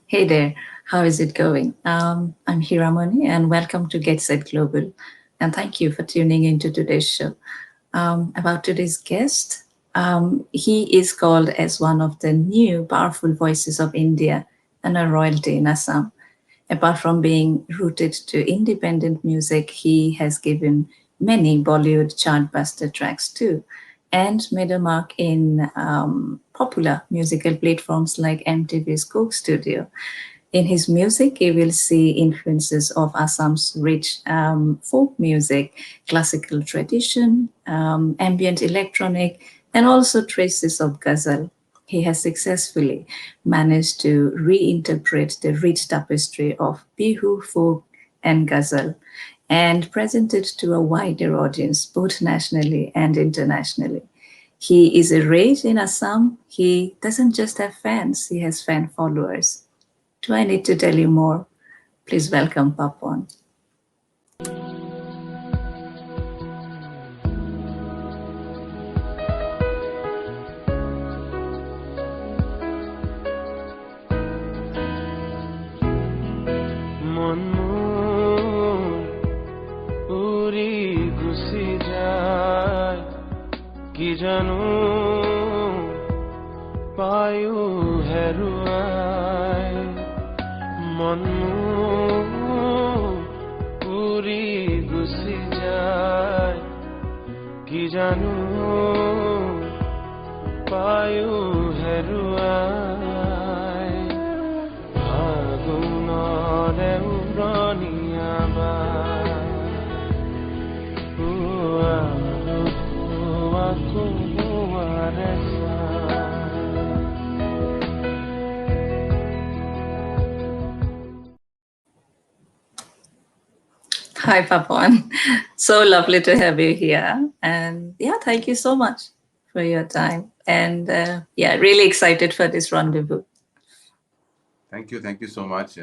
Hey there, how is it going? I'm Hiramani and welcome to Get Set Global. And thank you for tuning into today's show. About today's guest, he is called as one of the new powerful voices of India and a royalty in Assam. Apart from being rooted to independent music, he has given many Bollywood chartbuster tracks too, and made a mark in popular musical platforms like MTV's Coke Studio. In his music, you will see influences of Assam's rich folk music, classical tradition, ambient electronic, and also traces of ghazal. He has successfully managed to reinterpret the rich tapestry of Bihu, folk, and ghazal and present it to a wider audience, both nationally and internationally. He is a rage in Assam. He doesn't just have fans, he has fan followers. Do I need to tell you more? Please welcome Papon. কি জানো পায়ো হেৰুৱাই মন উৰি Gucci যায় কি জানো পায়ো হেৰুৱাই ফাগুনৰে উৰণীয়া Hi, Papon. So lovely to have you here. And yeah, thank you so much for your time. And yeah, really excited for this rendezvous. Thank you so much.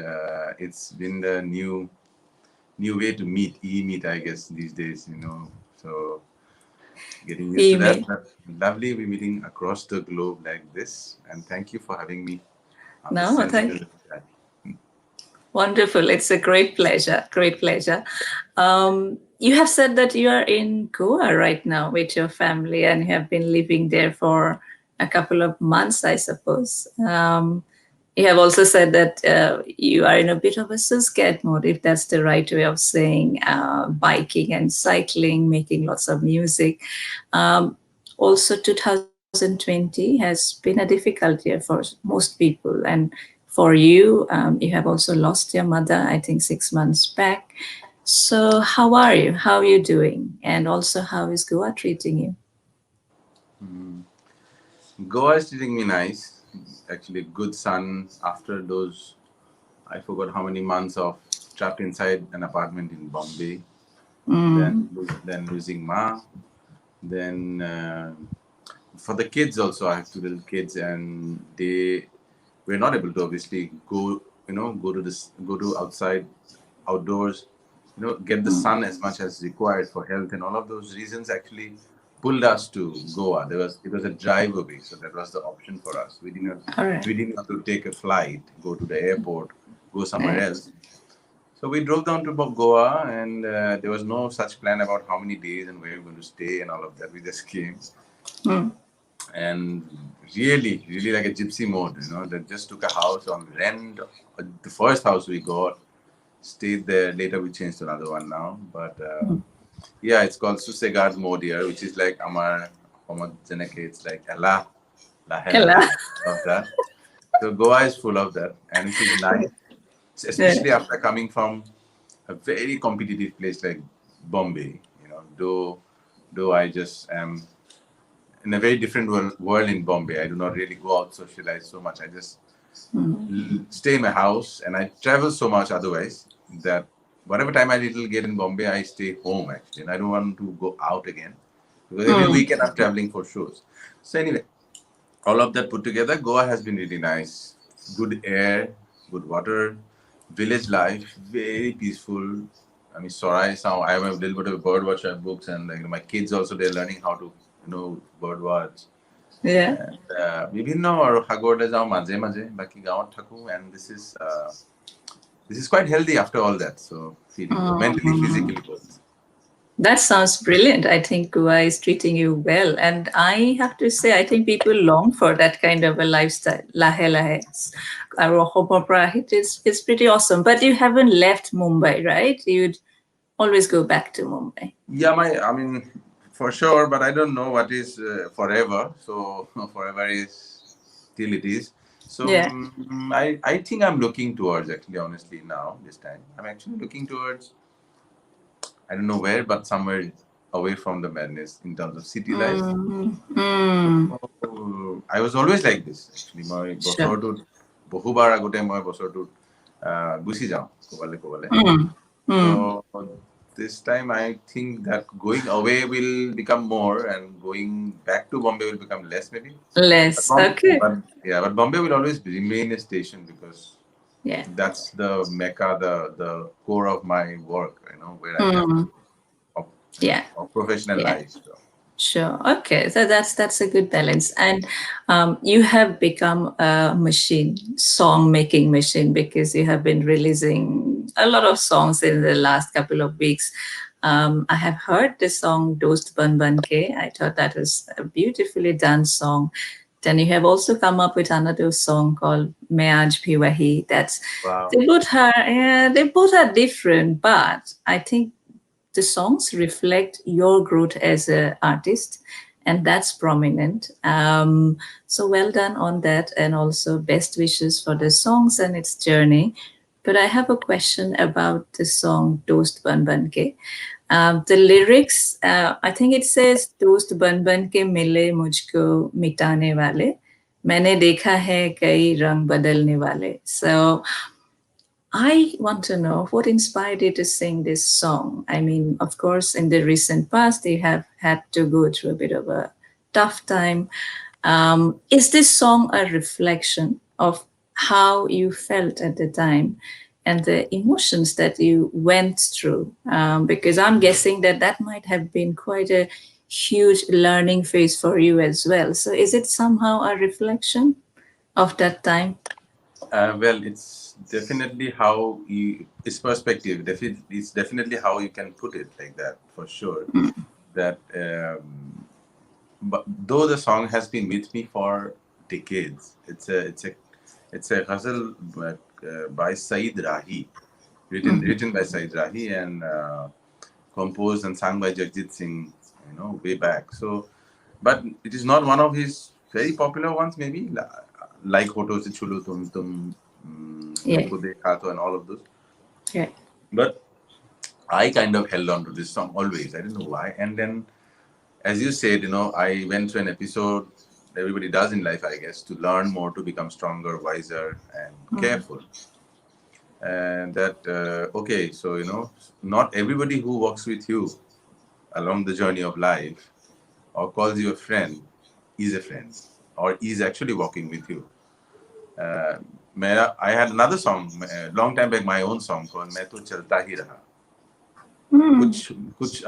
It's been the new way to meet, e-meet, I guess, these days, So getting used to that. But lovely we're meeting across the globe like this. And thank you for having me. No, thank you. Wonderful. It's a great pleasure. Great pleasure. You have said that you are in Goa right now with your family and you have been living there for a couple of months, I suppose. You have also said that you are in a bit of a Suscat mode, if that's the right way of saying, biking and cycling, making lots of music. Also, 2020 has been a difficult year for most people. And for you, you have also lost your mother, I think 6 months back. So how are you? How are you doing? And also, how is Goa treating you? Goa is treating me nice. Actually, good sun after those, I forgot how many months of trapped inside an apartment in Bombay. Then losing Ma. Then for the kids also, I have two little kids and they were not able to obviously go to outside, outdoors, get the sun as much as required for health, and all of those reasons actually pulled us to Goa. It was a drive away, so that was the option for us. We didn't have to take a flight, go to the airport, go somewhere else. So we drove down to Goa, and there was no such plan about how many days and where we were going to stay and all of that. We just came. And really like a gypsy mode, that just took a house on rent. The first house we got, stayed there. Later we changed to another one now. But yeah, it's called Susegard mode here, which is like Amar Homogeneke. It's like Ella, La Hela, of that. So Goa is full of that, and it is nice, especially after coming from a very competitive place like Bombay. Though I just am in a very different world in Bombay. I do not really go out socialize so much. I just stay in my house, and I travel so much otherwise that whatever time I little get in Bombay, I stay home actually, and I don't want to go out again because every weekend I'm traveling for shows. So anyway, all of that put together, Goa has been really nice. Good air, good water, village life, very peaceful. I mean, Sorai sound. I have a little bit of bird watcher books, and my kids also they're learning how to bird watch. Yeah. বিভিন্ন আৰু সাগৰলৈ যাওঁ মাজে মাজে বাকী গাঁৱত থাকো and this is quite healthy after all that, so feeling good mentally physically both. That sounds brilliant. I think Goa is treating you well. And I have to say, I think people long for that kind of a lifestyle. Lahe lahe. Aro অসমৰ পৰা আহি, it's pretty awesome. But you haven't left Mumbai, right? You'd always go back to Mumbai. Yeah, I mean, for sure, but I don't know what is forever. So forever is till it is. So Yeah. I think I'm looking towards, actually, honestly, now this time I'm actually looking towards, I don't know where, but somewhere away from the madness in terms of city life. Mm. I was always like this, actually. মই Sure. বছৰটোত বহুবাৰ আগতে মই বছৰটোত Gucci যাওঁ ক'বালে ক'বালে. So this time I think that going away will become more and going back to Bombay will become less, maybe. Less. Okay. But Bombay will always remain a station because Yeah. that's the mecca, the core of my work, where I have Yeah. of professional Yeah. life. So. Sure. Okay. So that's a good balance. And you have become a machine, song making machine, because you have been releasing a lot of songs in the last couple of weeks. I have heard the song Dost Ban Ban Ke. I thought that was a beautifully done song. Then you have also come up with another song called Main Aaj Bhi Wahi. That's Wow. they both are different, but I think the songs reflect your growth as an artist, and that's prominent. So well done on that, and also best wishes for the songs and its journey. But I have a question about the song Dost Ban Ban Ke. The lyrics, I think it says Dost ban ban ke mile mujhko mitane wale, maine dekha hai kai rang badalne wale. So I want to know what inspired you to sing this song. I mean, of course, in the recent past, you have had to go through a bit of a tough time. Is this song a reflection of how you felt at the time and the emotions that you went through? Because I'm guessing that that might have been quite a huge learning phase for you as well. So is it somehow a reflection of that time? Well, it's definitely how it's perspective. It's definitely how you can put it like that, for sure. That, but though the song has been with me for decades, it's a ghazal by Saeed Rahi, written by Saeed Rahi and composed and sung by Jagjit Singh, way back. So, but it is not one of his very popular ones, maybe like Hoto Se Chulu Tum Tum, Yeah. Tumko Dekha To, and all of those. Yeah. But I kind of held on to this song always. I didn't know why. And then, as you said, I went through an episode everybody does in life, I guess, to learn more, to become stronger, wiser, and careful. And that, okay, so, not everybody who walks with you along the journey of life or calls you a friend is a friend or is actually walking with you. I had another song, long time back, my own song called "मैं तो चलता ही रहा." कुछ कुछ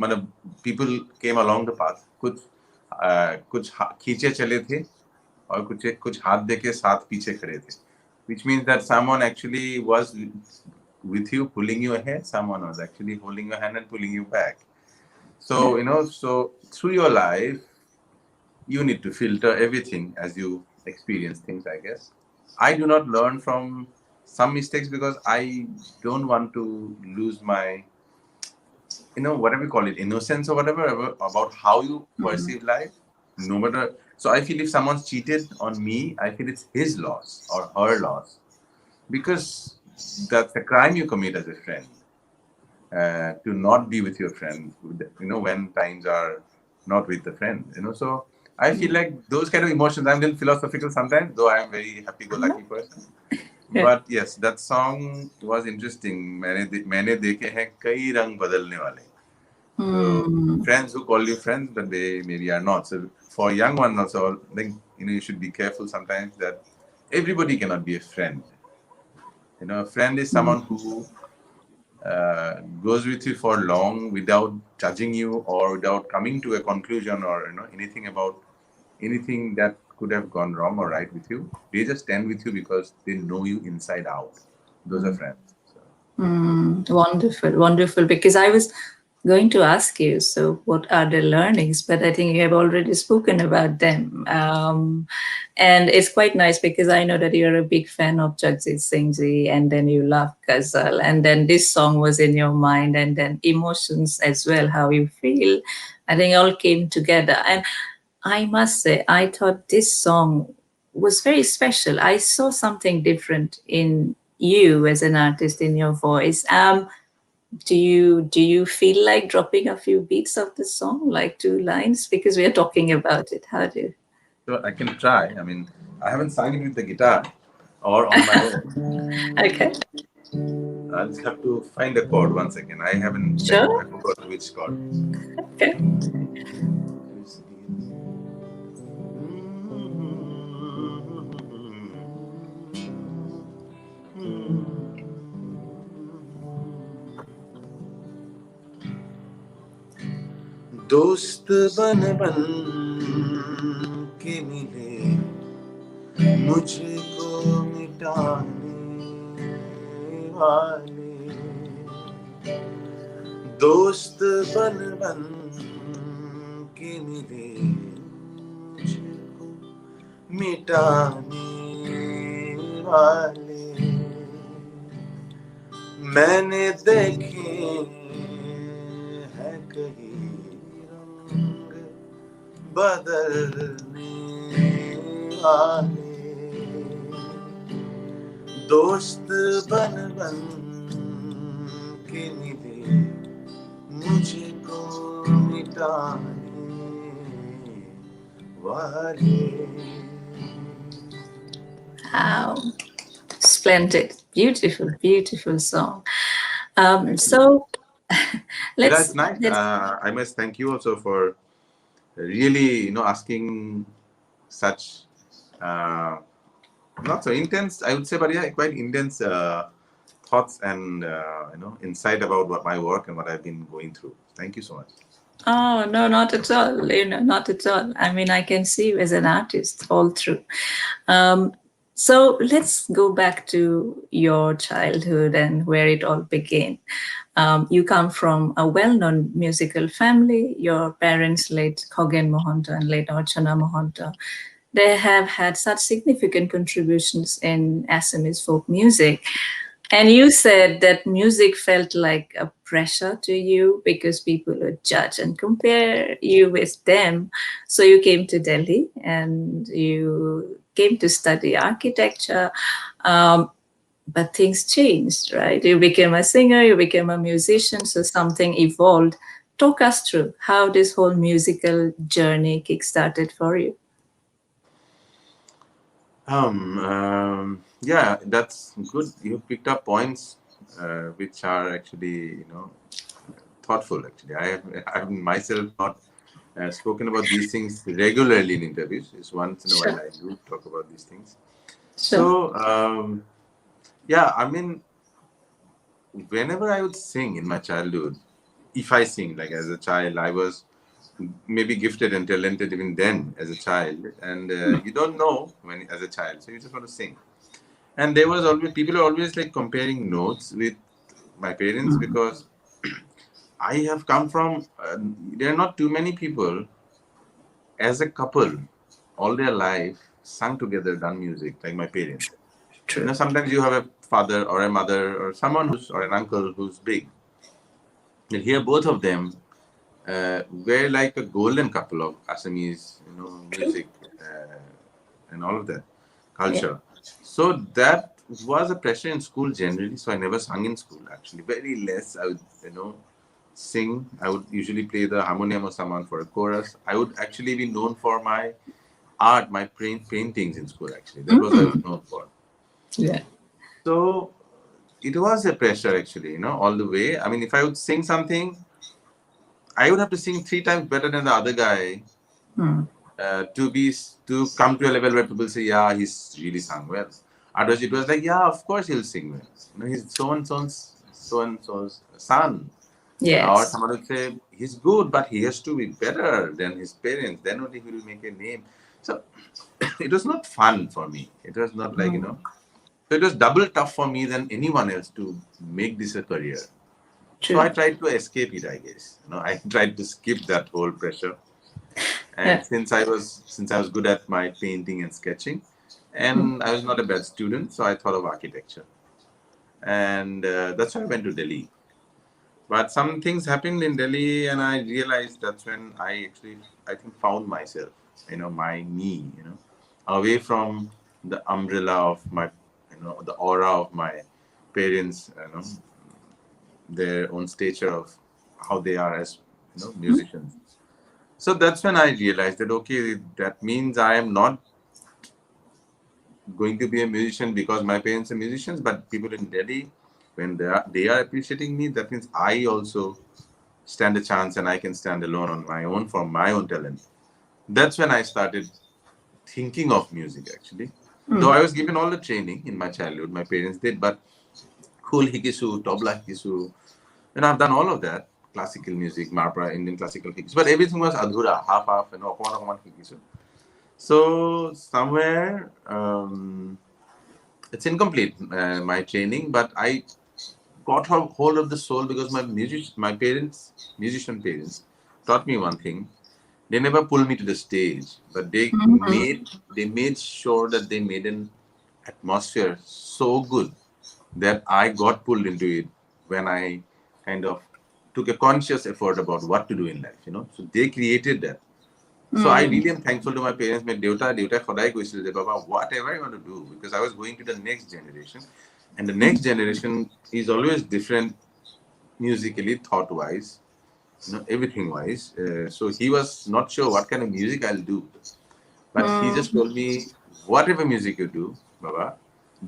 मतलब people came along the path. कुछ खींचे चले थे और कुछ हाथ देके साथ पीछे खड़े थे. Which means that someone actually was with you, pulling you ahead. Someone was actually holding your hand and pulling you back. So, so through your life, you need to filter everything as you experience things, I guess. I do not learn from some mistakes because I don't want to lose my, whatever you call it, innocence or whatever, about how you perceive life, no matter. So I feel if someone's cheated on me, I feel it's his loss or her loss, because that's a crime you commit as a friend, to not be with your friend, when times are not with the friend, so I feel like those kind of emotions, I'm a little philosophical sometimes, though I'm a very happy-go-lucky person. But yes, that song was interesting. मैंने देखे हैं कई रंग बदलने वाले. So friends who call you friends, but they maybe are not. So for young ones also, I think, you should be careful sometimes that everybody cannot be a friend. A friend is someone who goes with you for long without judging you or without coming to a conclusion or anything about anything that could have gone wrong or right with you. They just stand with you because they know you inside out. Those are friends. So, Wonderful, wonderful. Because I was going to ask you, so what are the learnings? But I think you have already spoken about them. And it's quite nice because I know that you're a big fan of Jagjit Singh Ji, and then you love Ghazal, and then this song was in your mind, and then emotions as well, how you feel. I think all came together. And I must say, I thought this song was very special. I saw something different in you as an artist in your voice. Do you feel like dropping a few beats of the song, like two lines, because we are talking about it? How do you? so I can try. I mean, I haven't sung it with the guitar or on my own. Okay, I'll just have to find a chord once again. I haven't, like, I sure. forgot which chord. Okay. दोस्त बन बन के मिले मुझको मिटाने वाले दोस्त बन बन के मिले मुझको मिटाने वाले मैंने देखे हैं कहीं रंग बदलने वाले दोस्त बन बन के मिले मुझको मिटाने वाले Wow, splendid, beautiful, beautiful song. So Yeah, let's it's nice. let's I must thank you also for really, asking such uh, not so intense, I would say, but yeah, quite intense thoughts and insight about what my work and what I've been going through. Thank you so much. Oh, no, not at all. Not at all. I mean, I can see you as an artist all through. Um, so let's go back to your childhood and where it all began. You come from a well known musical family. Your parents, late Khoghen Mohanto and late Archana Mohanto, they have had such significant contributions in Assamese folk music. And you said that music felt like a pressure to you because people would judge and compare you with them. So you came to Delhi and you came to study architecture. Um, but things changed, right? You became a singer, you became a musician, so something evolved. Talk us through how this whole musical journey kickstarted for you. Yeah, that's good. You picked up points which are actually, thoughtful. Actually, I have myself not spoken about these things regularly in interviews. It's once in a while Sure, I do talk about these things. sure. So, yeah, I mean, whenever I would sing in my childhood, if I sing, like as a child, I was maybe gifted and talented even then as a child, and you don't know when as a child, so you just want to sing. And there was always people are always like comparing notes with my parents because I have come from. There are not too many people as a couple all their life sung together, done music like my parents. True. Sometimes you have a father or a mother or someone who's or an uncle who's big. And here, both of them were like a golden couple of Assamese, True. music and all of that Yeah. culture. So that was a pressure in school generally. So I never sung in school actually. Very less. I would, sing. I would usually play the harmonium or someone for a chorus. I would actually be known for my art, my paintings in school. Actually, that was I was known for. Yeah. So it was a pressure actually, all the way. I mean, if I would sing something, I would have to sing three times better than the other guy Mm. to come to a level where people say, yeah, he's really sung well. Otherwise, it was like, yeah, of course he'll sing well. He's so and so's son. Or Yes. someone will say he's good, but he has to be better than his parents. Then only he will make a name. So it was not fun for me. It was not like, Mm, So it was double tough for me than anyone else to make this a career. So I true. tried to escape it, I guess. I tried to skip that whole pressure. Yeah. And since I was good at my painting and sketching, Mm, and I was not a bad student, so I thought of architecture, and that's why I went to Delhi. But some things happened in Delhi, and I realized that's when I actually, I think, found myself, my me, away from the umbrella of my, the aura of my parents, their own stature of how they are as, mm, musicians. So that's when I realized that, okay, that means I am not going to be a musician because my parents are musicians, but people in Delhi, when they are appreciating me, that means I also stand a chance and I can stand alone on my own for my own talent. That's when I started thinking of music actually. Though mm, I was given all the training in my childhood, my parents did, but khul hikisu, tabla hikisu, I've done all of that. Classical music, Marpra, Indian classical hikisu. But everything was adhura, half, okoman hikisu. So somewhere it's incomplete, my training, but I got hold of the soul because my parents, musician parents, taught me one thing. They never pulled me to the stage, but mm, they made sure that they made an atmosphere so good that I got pulled into it when I kind of took a conscious effort about what to do in life. So they created that. So I mm, really am thankful to my parents. My deuta সদায় কৈছিল যে Baba, whatever you want to do, because I was going to the next generation, and the next generation is always different musically, thought wise, everything wise. So he was not sure what kind of music I'll do, but he just mm, told me, whatever music you do, Baba,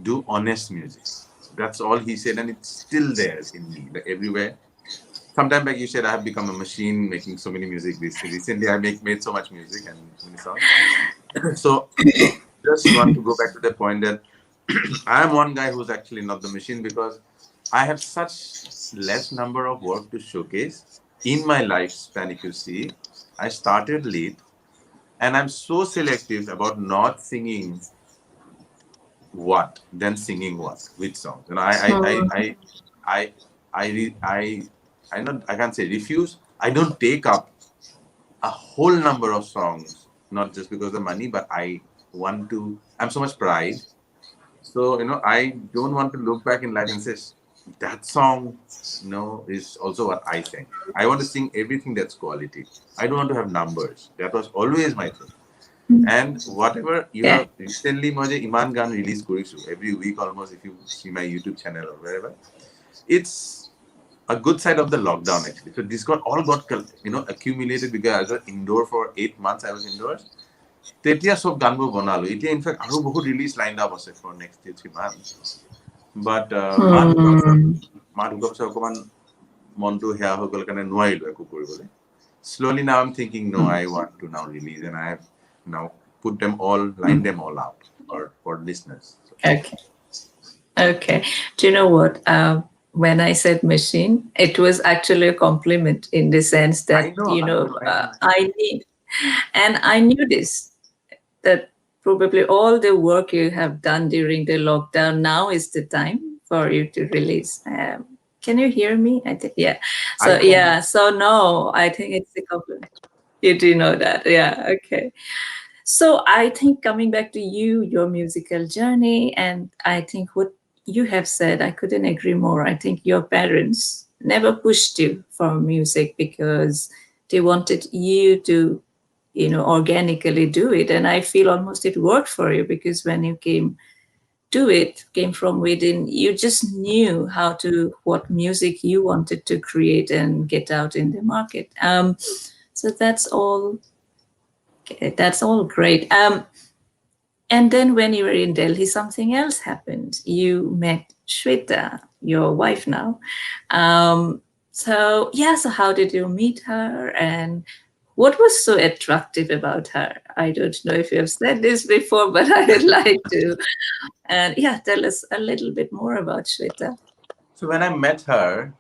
do honest music. That's all he said, and it's still there in me, like everywhere. Sometime back you said I have become a machine making so many music. Recently I made so much music and many songs. So just want to go back to the point that I am one guy who's actually not the machine because I have such less number of work to showcase in my lifespan. If you see, I started late and I'm so selective about not singing what, then singing what, which songs. mm, I, I, re- I not, I can't say refuse. I don't take up a whole number of songs, not just because of the money, but I'm so much pride. So, I don't want to look back in life and say, that song, is also what I sang. I want to sing everything that's quality. I don't want to have numbers. That was always my thing. mm. And whatever you Yeah. have recently, Moje Iman Gan release Kurisu every week almost, if you see my YouTube channel or wherever, it's a good side of the lockdown actually. So this all got accumulated because I was indoor for 8 months. I was indoors. তেতিয়া সব গানবোৰ বনালো এতিয়া in fact আৰু বহুত release line up আছে for next 2-3 months but Mm, মা ঢুকোৱাৰ পিছত অকণমান মনটো সেয়া হৈ গ'ল কাৰণে নোৱাৰিলো একো কৰিবলৈ slowly now I'm thinking no mm. I want to now release and I have now put them all line them all out for listeners so, Okay. Okay. Do you know what? When I said machine, it was actually a compliment in the sense I that, know I know I know I need, and I knew this, that probably all the work you have done during the lockdown, now is the time for you to release. Can you hear me? I think, yeah. I So, can yeah. So, no, I think it's a compliment. You do know that. Yeah. Okay. So I think coming back to you, your musical journey, and I think what you have said, I couldn't agree more. I think your parents never pushed you for music because they wanted you to, organically do it. And I feel almost it worked for you because when you came to it, came from within, you just knew what music you wanted to create and get out in the market. So that's all great. And then when you were in Delhi, something else happened. You met Shweta, your wife now. So, yeah, so how did you meet her? And what was so attractive about her? I don't know if you have said this before, but I would like to. And yeah, tell us a little bit more about Shweta. so when I met her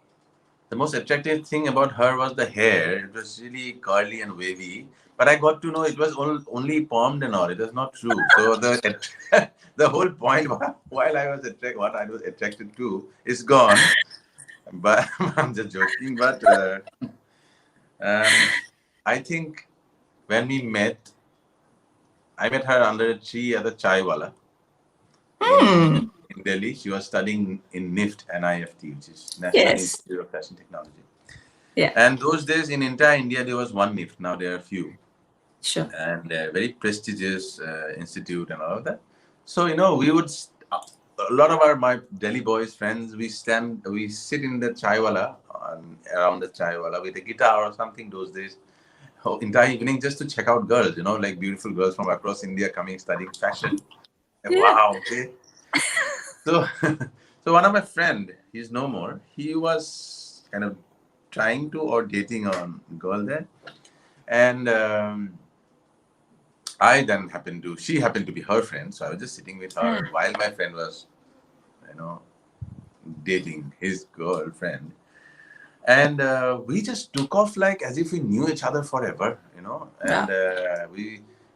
The most attractive thing about her was the hair. It was really curly and wavy. But I got to know it was only permed and all. It was not true. So the the whole point while I was what I was attracted to is gone. But I'm just joking. But um, I think when we met, I met her under a tree at the chai wala in Hmm. in Delhi. She was studying in NIFT, NIFT, which is National Yes. Institute of Fashion Technology. Yeah. And those days in entire India, there was one NIFT. Now there are few, Sure. and very prestigious institute and all of that. So we would a lot of my Delhi boys friends. We sit in the chai wala around the chai wala with a guitar or something. Those days, entire evening just to check out girls. Like beautiful girls from across India coming studying fashion. Yeah. Wow. Okay. So, so one of my friend, he's no more. He was kind of trying to or dating a girl there, and she happened to be her friend. So I was just sitting with Ah. her while my friend was, you know, dating his girlfriend, and we just took off like as if we knew each other forever. Ah. And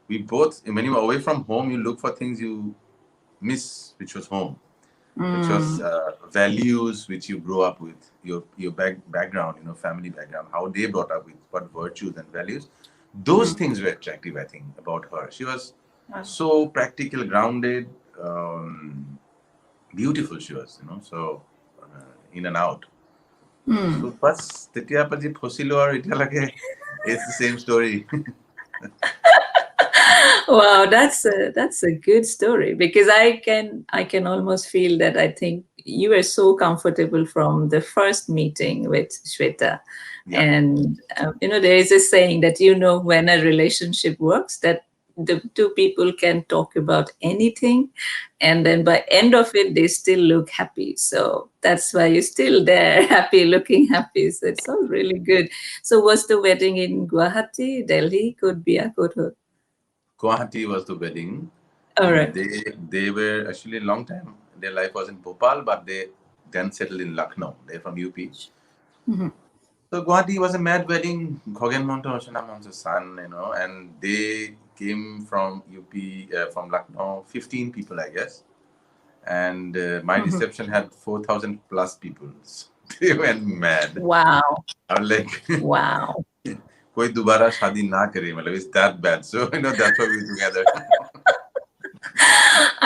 we both, when you are away from home, you look for things you miss, which was home, which was Mm. values which you grew up with, your background, family background, how they brought up with what virtues and values. Those Mm. things were attractive, I think, about her. She was Ah. so practical, grounded, beautiful. She was, so in and out. So Mm. bas তেতিয়া পাজি ফচিলো আৰু এতিয়ালৈকে it's the same story. Wow, that's a good story because I can almost feel that I think you were so comfortable from the first meeting with Shweta. Yeah. And there is a saying that when a relationship works, that the two people can talk about anything, and then by end of it they still look happy. So that's why you're still there, happy, looking happy. So it's all really good. So was the wedding in Guwahati, Delhi, could be a good. Guwahati was the wedding, All and right. they were actually a long time. Their life was in Bhopal, but they then settled in Lucknow. They're from UP. Mhm. So Guwahati was a mad wedding. Gogen Monto Oshana Monto's son, and they came from UP, from Lucknow, 15 people, I guess. And my Mhm. reception had 4,000 plus people. So they went mad. Wow. I was like, Wow. कोई दोबारा शादी ना करे, मतलब it's that bad. So that's why we were together.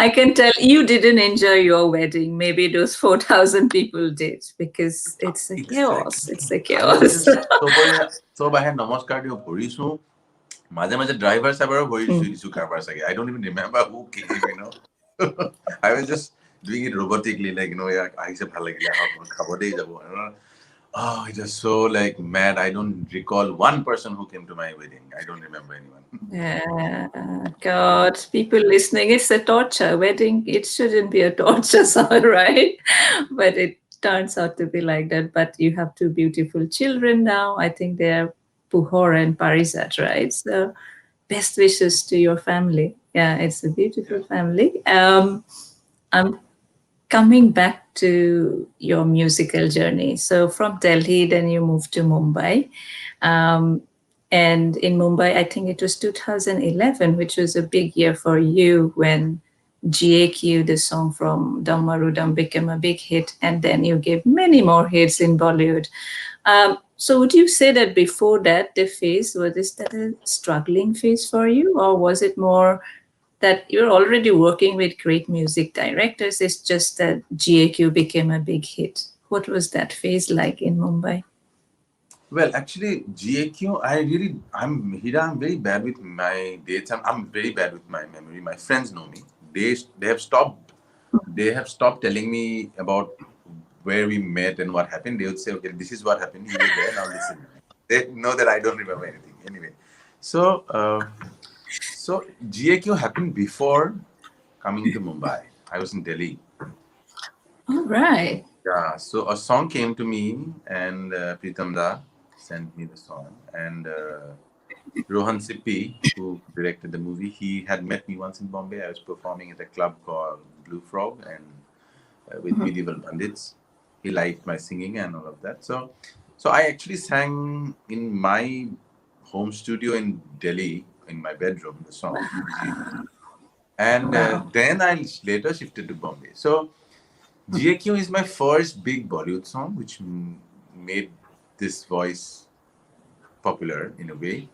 I can tell you didn't enjoy your wedding. Maybe those 4,000 people did because it's a chaos. Exactly. It's a I was chaos. just so I had namaskar to Borisu. মাঝে মাঝে driver সাহেবেরও ভৰি চুই Mm. দিছো কাৰোবাৰ চাগে. I don't even remember who came. I was just doing it robotically, like, ইয়াক আহিছে ভাল লাগিলে, আহক খাব দেই যাব. Oh, it was so like mad. I don't recall one person who came to my wedding. I don't remember anyone. Yeah, God, people listening, it's a torture. Wedding, it shouldn't be a torture song, right? But it turns out to be like that. But you have two beautiful children now. I think they're Puhor and Parisat, right? So best wishes to your family. Yeah, it's a Yeah. beautiful family. I'm coming back to your musical journey. So from Delhi, then you moved to Mumbai. Um, and in Mumbai, I think it was 2011, which was a big year for you when GAQ, the song from Dammarudam, became a big hit. And then you gave many more hits in Bollywood. So would you say that before that, the phase, was that a struggling phase for you? Or was it more that you're already working with great music directors? It's just that GAQ became a big hit. What was that phase like in Mumbai? Well, actually, GAQ, I'm very bad with my dates. I'm very bad with my memory. My friends know me. They have stopped. They have stopped telling me about where we met and what happened. They would say, "Okay, this is what happened. You were there. Now listen." They know that I don't remember anything. Anyway, so GAQ happened before coming to Mumbai. I was in Delhi. All right. Yeah, so a song came to me, and Pritam Da sent me the song, and Rohan Sippy, who directed the movie, he had met me once in Bombay. I was performing at a club called Blue Frog and with Mhm. medieval bandits. he liked my singing and all of that. So I actually sang in my home studio in Delhi in my bedroom the song GAQ, and Wow. then I later shifted to Bombay. So GAQ is my first big Bollywood song, which made this voice popular in a way.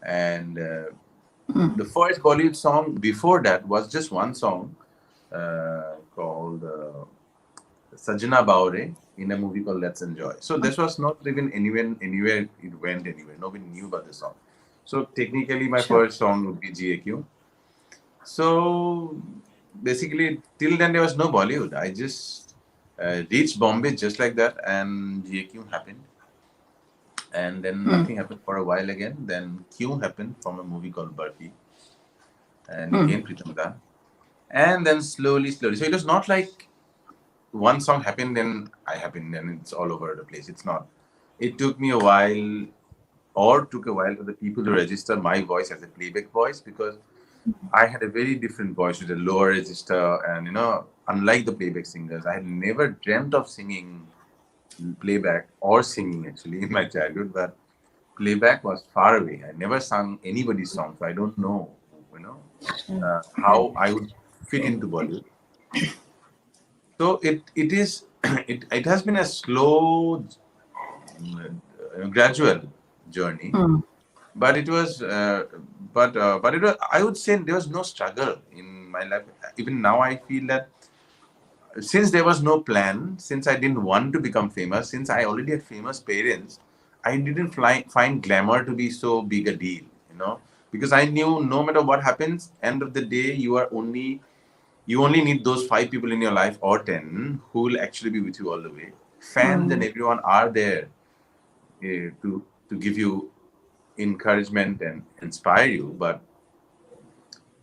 And the first Bollywood song before that was just one song called Sajna Baure in a movie called Let's Enjoy. So this was not even anywhere it went anywhere. Nobody knew about the song. So technically, my Sure. first song would be GAQ. So basically, till then there was no Bollywood. I just reached Bombay just like that, and GAQ happened. And then nothing happened for a while again. Then Q happened from a movie called Barfi, and again Pritamda. And then slowly. So it was not like one song happened, then I happened, and it's all over the place. It's not. It took me a while, or took a while for the people to register my voice as a playback voice, because I had a very different voice with a lower register, and unlike the playback singers, I had never dreamt of singing playback or singing actually in my childhood, but playback was far away. I never sung anybody's song, so I don't know, you know, how I would fit into Bollywood. So it is it has been a slow, gradual journey, but it was but it was, I would say there was no struggle in my life. Even now, I feel that since there was no plan, since I didn't want to become famous, since I already had famous parents, I didn't find glamour to be so big a deal, because I knew no matter what happens, end of the day, you only need those 5 people in your life or 10 who will actually be with you all the way. Fans and everyone are there to give you encouragement and inspire you, but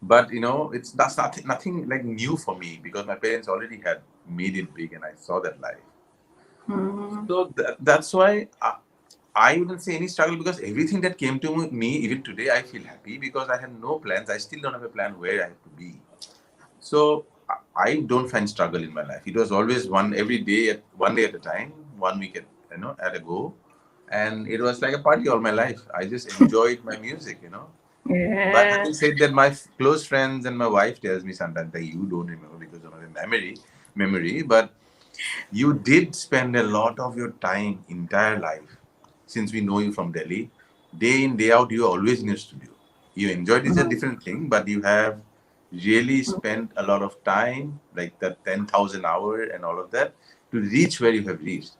that's nothing like new for me, because my parents already had made it big and I saw that life. So that's why I wouldn't say any struggle, because everything that came to me, even today, I feel happy because I had no plans. I still don't have a plan where I have to be. So I don't find struggle in my life. It was always one day at a time, 1 week at a go, and it was like a party all my life. I just enjoyed my music. But Yeah. having said that, my close friends and my wife tells me sometimes that you don't remember because of a memory, but you did spend a lot of your time, entire life, since we know you from Delhi, day in, day out, you're always in your studio. You enjoyed is a different thing, but you have really spent a lot of time, like that 10,000 hour and all of that, to reach where you have reached.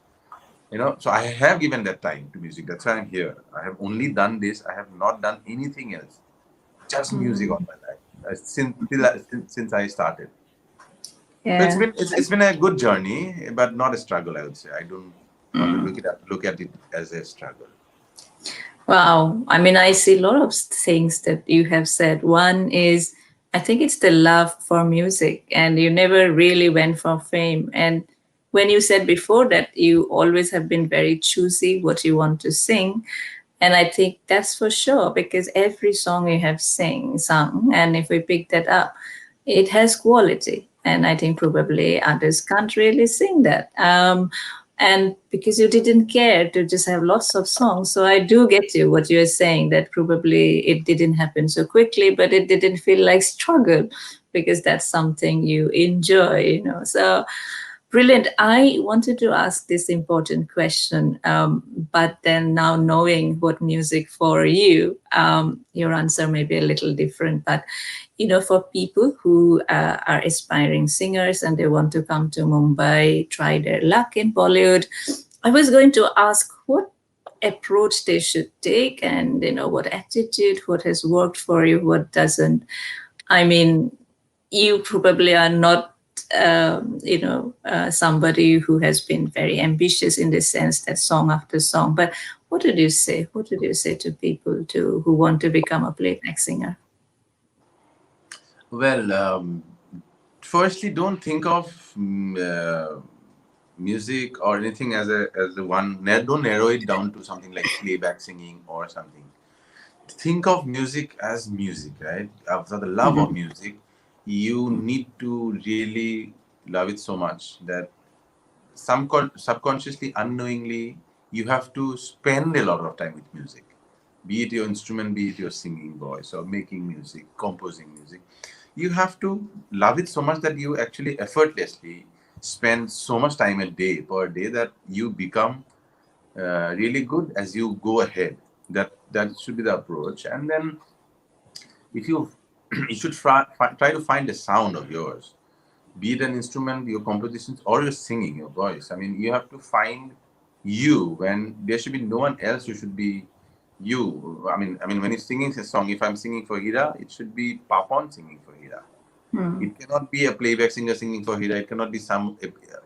So I have given that time to music. That's why I'm here. I have only done this. I have not done anything else. Just music all my life, since I started. So it's Yeah. been it's been a good journey, but not a struggle. I would say I don't want to look at it as a struggle. Wow. I mean, I see a lot of things that you have said. One is, I think it's the love for music, and you never really went for fame. And when you said before that you always have been very choosy what you want to sing, and I think that's for sure, because every song you have sung, and if we pick that up, it has quality. And I think probably others can't really sing that. And because you didn't care to just have lots of songs. So I do get you what you're saying, that probably it didn't happen so quickly, but it didn't feel like struggle, because that's something you enjoy. So brilliant. I wanted to ask this important question, but then now knowing what music for you, your answer may be a little different. But for people who are aspiring singers and they want to come to Mumbai, try their luck in Bollywood, I was going to ask what approach they should take, and what attitude, what has worked for you, what doesn't. I mean, you probably are not somebody who has been very ambitious in the sense that song after song, but what did you say to people who want to become a playback singer? Well, firstly, don't think of music or anything as a one. Don't narrow it down to something like playback singing or something. Think of music as music, right? For the love of music, you need to really love it so much that subconsciously, unknowingly, you have to spend a lot of time with music, be it your instrument, be it your singing voice, or making music, composing music. You have to love it so much that you actually effortlessly spend so much time a day per day that you become really good as you go ahead. That should be the approach. And then if you you should try to find a sound of yours, be it an instrument, your compositions, or your singing, your voice. I mean, you have to find you. When there should be no one else, you should be you. I mean, when you're singing a song, if I'm singing for Hira, it should be Papon singing for Hira. It cannot be a playback singer singing for Hira. It cannot be some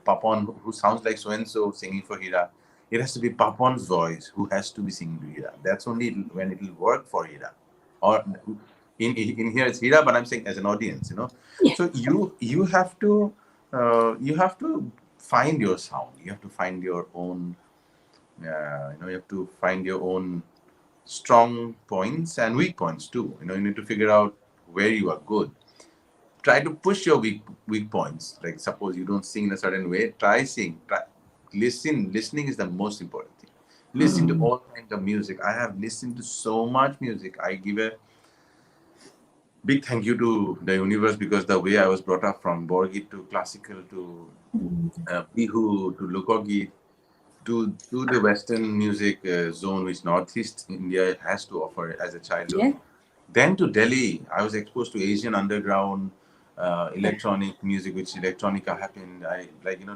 Papon who sounds like so and so singing for Hira. It has to be Papon's voice who has to be singing to Hira. That's only when it will work for Hira. Or in here it's Hira, but I'm saying as an audience, you know. Yeah. So you have to find your sound. You have to find your own. You have to find your own strong points and weak points too. You need to figure out where you are good. Try to push your weak points. Like suppose you don't sing in a certain way, try sing. Listen. Listening is the most important thing. Listen to all kinds of music. I have listened to so much music. I give a big thank you to the universe, because the way I was brought up, from Borgit to classical to Bihu to Lokogit to the Western music zone which Northeast India has to offer as a childhood. Yeah. Then to Delhi, I was exposed to Asian underground electronic music, which electronica happened. I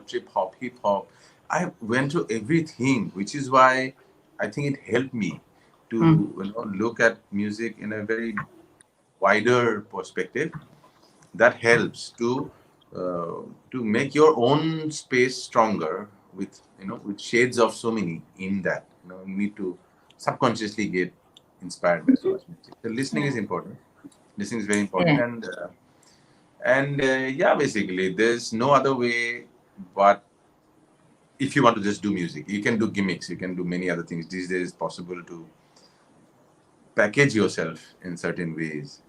trip hop, hip hop. I went to everything, which is why I think it helped me to look at music in a very wider perspective. That helps to make your own space stronger with with shades of so many in that. You need to subconsciously get inspired by so much music. So listening is important. Listening is very important, Yeah. and yeah, basically, there's no other way. But if you want to just do music, you can do gimmicks. You can do many other things. These days, it's possible to package yourself in certain ways.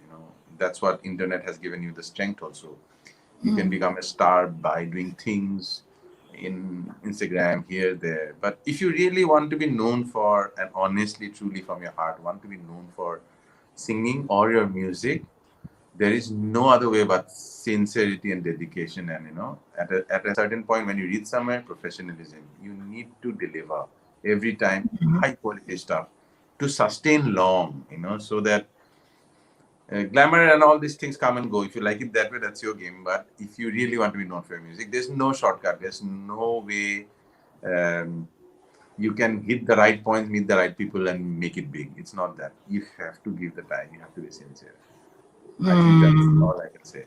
That's what internet has given you the strength. Also, you can become a star by doing things in Instagram here, there. But if you really want to be known for, and honestly, truly from your heart, want to be known for singing or your music, there is no other way but sincerity and dedication. And at a certain point, when you reach somewhere, professionalism. You need to deliver every time high quality stuff to sustain long. So that glamour and all these things come and go. If you like it that way, that's your game. But if you really want to be known for your music, there's no shortcut. There's no way you can hit the right points, meet the right people, and make it big. It's not that. You have to give the time. You have to be sincere. I think that's all I can say.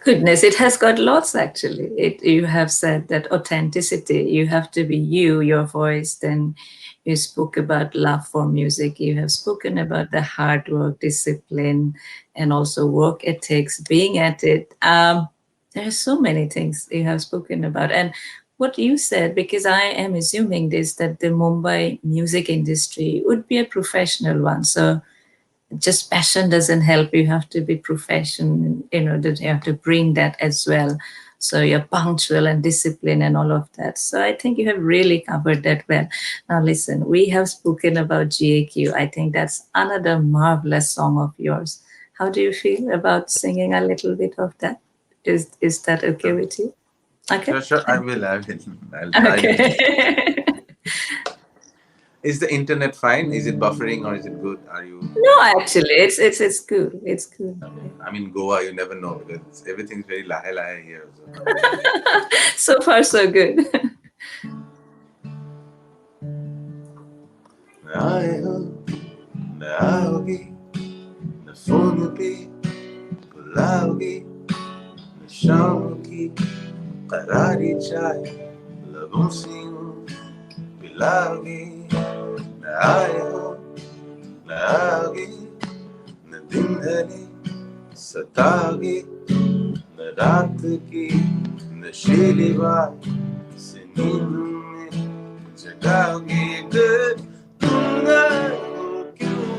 Goodness, it has got lots actually. You have said that authenticity, you have to be you, your voice. Then you spoke about love for music. You have spoken about the hard work, discipline, and also work ethics, being at it. There are so many things you have spoken about. And what you said, because I am assuming this, that the Mumbai music industry would be a professional one. So just passion doesn't help. You have to be professional, that you have to bring that as well. So you're punctual and disciplined and all of that. So I think you have really covered that well. Now listen, we have spoken about GAQ. I think that's another marvelous song of yours. How do you feel about singing a little bit of that? Is that okay with you? Okay. Sure. I will. I'll try. Okay. Is the internet fine? Is it buffering or is it good? Are you? No, actually, it's good. It's good. I'm in Goa. You never know, because everything's very lahe lahe here. So far, so good. आए हो न आओगी न phone पे बुलाओगी न शाम की करारी चाय लबों से पिलाओगी न आए हो न आओगी न दिन ढले सताओगी न रात की नशीली बात से नींद में जगाओगी तुम गए हो क्यों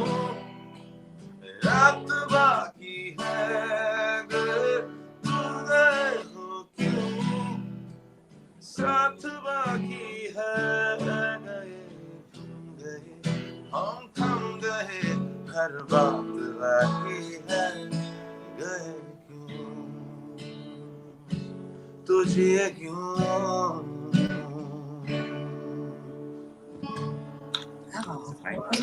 रात बाकी है तुम गए हो क्यों साथ सोचिए क्यों. Oh, Thanks.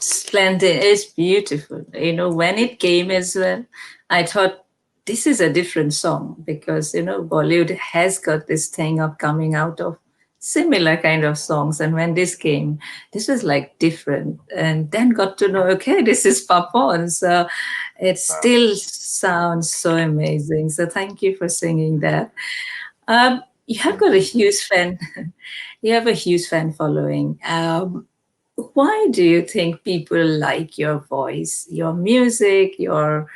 splendid. It's beautiful. When it came as well, I thought this is a different song because, Bollywood has got this thing of coming out of similar kind of songs. And when this came, this was like different. And then got to know, okay, this is Papon. So it Wow. still sounds so amazing. So thank you for singing that. You have Thank got a you. huge fan. You have a huge fan following. Why do you think people like your voice, your music, your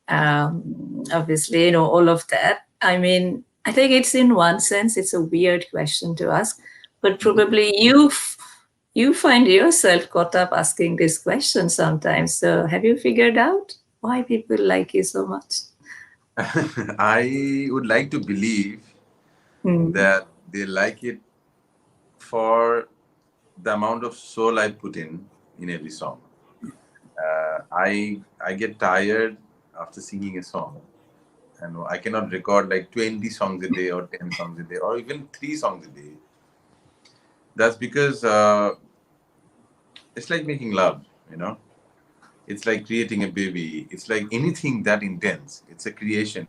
obviously, all of that? I mean, I think it's in one sense, it's a weird question to ask, but probably you find yourself caught up asking this question sometimes. So have you figured out why people like you so much? I would like to believe Hmm. that they like it for the amount of soul I put in every song. I get tired after singing a song, and I cannot record like 20 songs a day or 10 songs a day or even 3 songs a day. That's because it's like making love, you know. It's like creating a baby. It's like anything that intense. It's a creation.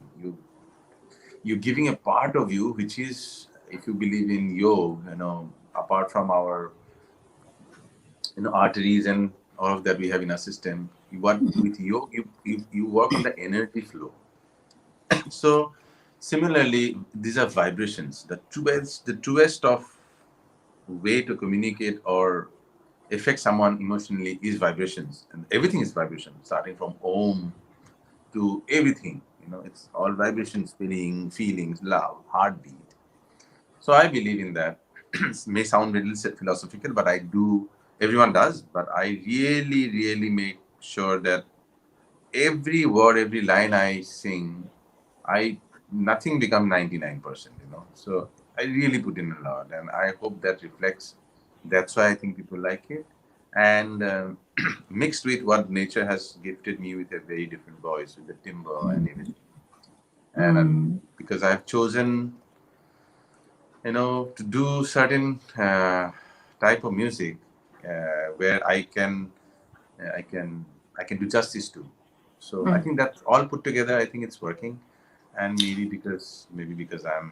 You're giving a part of you, which is, if you believe in yoga, apart from our arteries and all of that we have in our system. What with yoga, you work on the energy flow. So similarly, these are vibrations. The truest of way to communicate or affect someone emotionally is vibrations, and everything is vibration, starting from Om to everything. It's all vibration, spinning, feelings, love, heartbeat. So I believe in that. It may sound a little philosophical, but I do. Everyone does, but I really, really make sure that every word, every line I sing, I nothing become 99%. So I really put in a lot, and I hope that reflects. That's why I think people like it, and mixed with what nature has gifted me with a very different voice, with the timbre and everything, and Mm. because I've chosen to do certain type of music where I can I can do justice to. So I Mm. think that all put together, I think it's working, and maybe because I'm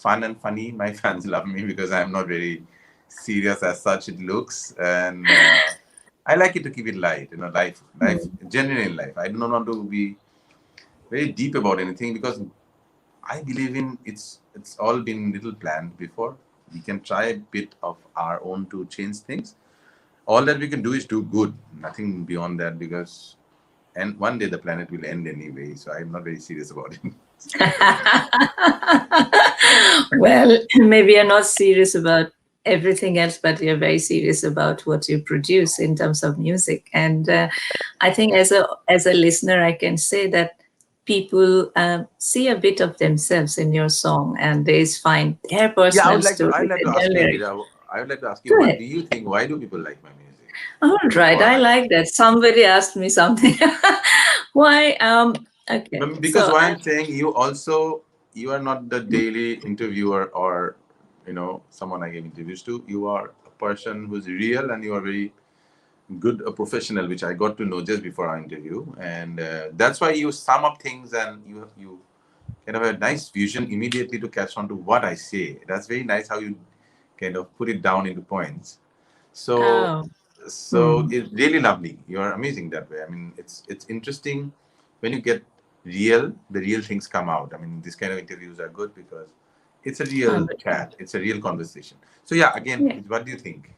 fun and funny, my fans love me because I'm not very serious as such. It looks, and I like it to keep it light. Life, genuine in life. I do not want to be very deep about anything because I believe in it's all been little planned before. We can try a bit of our own to change things. All that we can do is do good, nothing beyond that because and one day the planet will end anyway, so I'm not very serious about it. Well, maybe you're not serious about everything else, but you're very serious about what you produce in terms of music. And I think as a listener, I can say that people see a bit of themselves in your song, and they find their Yeah, personal I'd stories like to in their ask you, lyrics. Hira. I would like to ask you, Go what ahead. do you think? Why do people like my music? All right, I Why? like that. Somebody asked me something. Why? Okay, Because so why I'm saying you are not the daily interviewer or someone I give interviews to. You are a person who's real and you are very good a professional, which I got to know just before our interview, and that's why you sum up things and you kind of a nice vision immediately to catch on to what I say. That's very nice how you kind of put it down into points. So, oh, so mm, it's really lovely. You're amazing that way. I mean, it's interesting when you get the real things come out. I mean, these kind of interviews are good because it's a real 100%. chat. It's a real conversation. So yeah, again, Yeah. what do you think?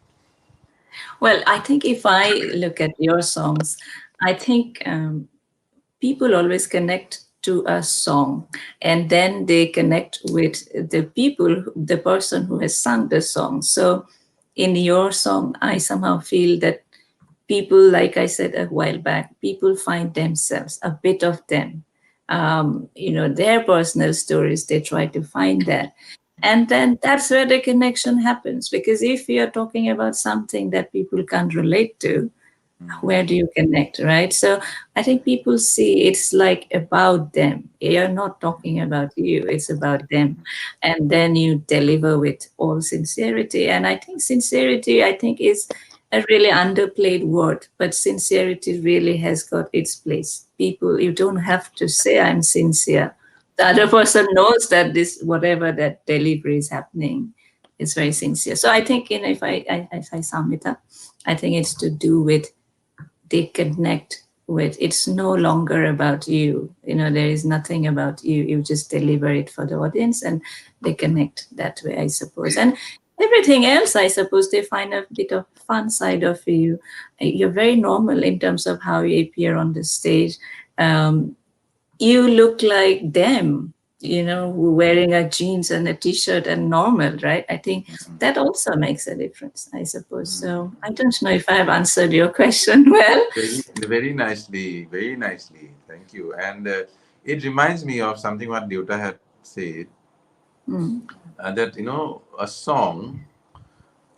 Well, I think if I look at your songs, I think people always connect to a song and then they connect with the people, the person who has sung the song. So in your song, I somehow feel that people, like I said a while back, people find themselves, a bit of them, their personal stories, they try to find that. And then that's where the connection happens. Because if you're talking about something that people can't relate to, Where do you connect, right? So I think people see it's like about them. You're not talking about you, it's about them. And then you deliver with all sincerity. And I think sincerity, I think, is a really underplayed word, but sincerity really has got its place. People, you don't have to say I'm sincere. The other person knows that this, whatever that delivery is happening, is very sincere. So I think, if I sum it up, I think it's to do with they connect with. It's no longer about you. There is nothing about you. You just deliver it for the audience and they connect that way, I suppose. And everything else, I suppose, they find a bit of fun side of you. You're very normal in terms of how you appear on the stage. um, you look like them, wearing a jeans and a t-shirt and normal, right? I think that also makes a difference, I suppose. So I don't know if I have answered your question well. Very nicely, very nicely. Thank you. And it reminds me of something what Deuta had said, Mm, that a song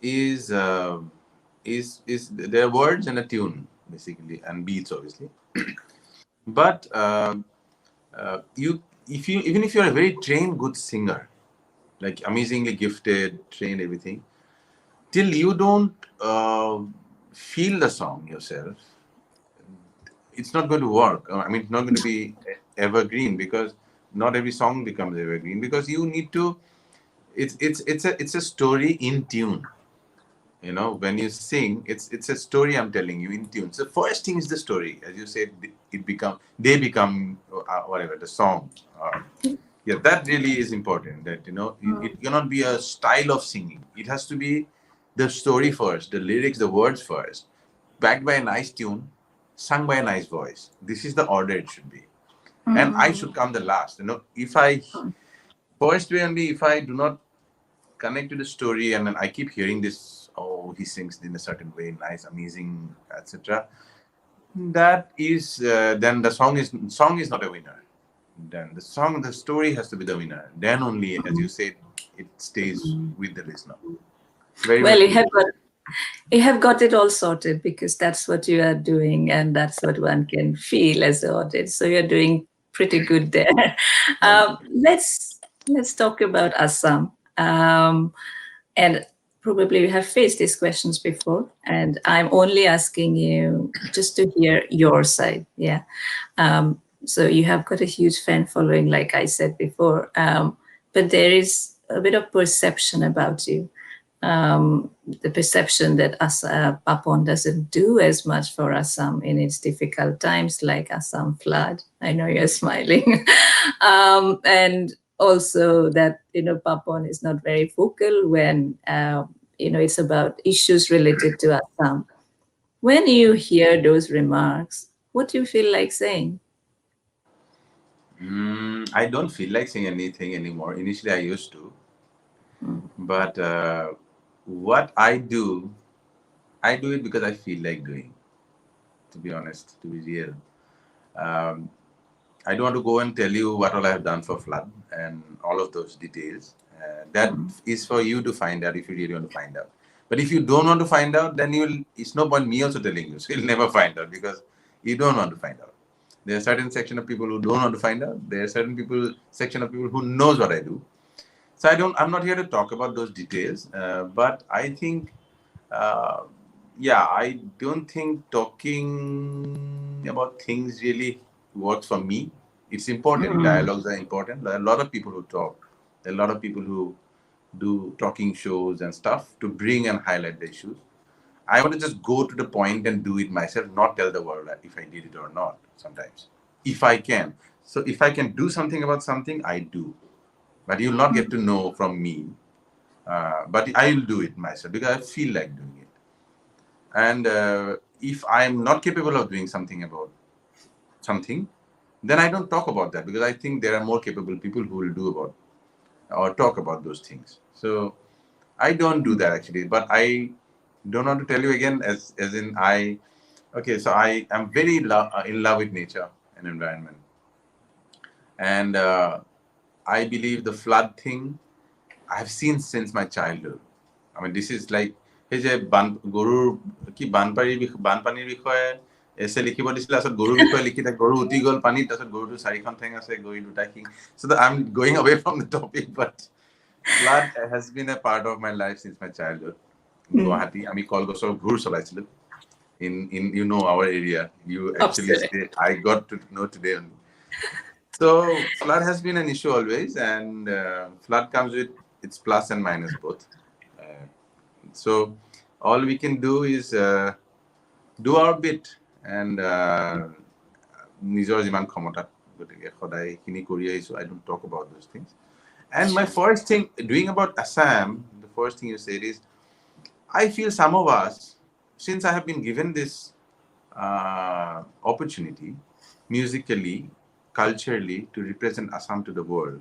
is there are words and a tune basically, and beats obviously. But you if you even if you're a very trained good singer, like amazingly gifted, trained, everything, till you don't feel the song yourself, it's not going to work. I mean, it's not going to be evergreen, because not every song becomes evergreen, because you need to. It's a story in tune. When you sing, it's a story I'm telling you in tune. So first thing is the story, as you said. They become whatever the song. Yeah, that really is important. That it cannot be a style of singing. It has to be the story first, the lyrics, the words first, backed by a nice tune, sung by a nice voice. This is the order it should be, and I should come the last. If I first way only, if I do not connect to the story, and then I keep hearing this, oh, he sings in a certain way, nice, amazing, etc. That is then the song is not a winner. Then the story has to be the winner. Then only, as you said, it stays with the listener. Very well, much you true. have got it all sorted, because that's what you are doing and that's what one can feel as the audience. So you're doing pretty good there. Thank Let's talk about Assam. And probably you have faced these questions before, and I'm only asking you just to hear your side. Yeah. So you have got a huge fan following, like I said before, but there is a bit of perception about you. The perception that Papon doesn't do as much for Assam in its difficult times, like Assam flood. I know you're smiling. And also that, Papon is not very vocal when, it's about issues related to Assam. When you hear those remarks, what do you feel like saying? I don't feel like saying anything anymore. Initially, I used to, Mm, but what I do it because I feel like doing. To be honest, to be real, um, I don't want to go and tell you what all I have done for flood and all of those details. That mm, is for you to find out if you really want to find out. But if you don't want to find out, then you will. It's no point me also telling you. So you'll never find out, because you don't want to find out. There are certain section of people who don't want to find out. There are certain section of people who knows what I do. So I'm not here to talk about those details. But I think, uh, yeah, I don't think talking about things really works for me. It's important. mm, Dialogues are important. There are a lot of people who talk. There are a lot of people who do talking shows and stuff to bring and highlight the issues. I want to just go to the point and do it myself, not tell the world if I did it or not sometimes, if I can. So if I can do something about something, I do. But you'll not get to know from me. But I'll do it myself because I feel like doing it. And if I'm not capable of doing something about something, then I don't talk about that, because I think there are more capable people who will do about or talk about those things. So I don't do that actually. But I don't want to tell you again, as in I. Okay, so I am very in love with nature and environment, and I believe the flood thing I've seen since my childhood. I mean, this is like সেই যে গৰুৰ কি বানপানীৰ বিষয়ে এছে লিখিব দিছিলে, তাৰপিছত গৰুৰ বিষয়ে লিখি থাকে, গৰু উটি গ'ল পানীত, তাৰপিছত গৰুটো চাৰিখন ঠেং আছে, গৰু দুটা শিং. So I'm going away from the topic, but flood has been a part of my life since my childhood. Guwahati, আমি কলগছৰ ঘূৰ চলাইছিলো. In you know our area, you actually Absolutely. say I got to know today only. So flood has been an issue always, and flood comes with its plus and minus both. Uh, so all we can do is do our bit, and নিজৰ যিমান ক্ষমতা গতিকে সদায় সেইখিনি কৰি আহিছো. I don't talk about those things. And my Sure. first thing doing about Assam, the first thing you said is, I feel some of us, since I have been given this opportunity musically, culturally, to represent Assam to the world,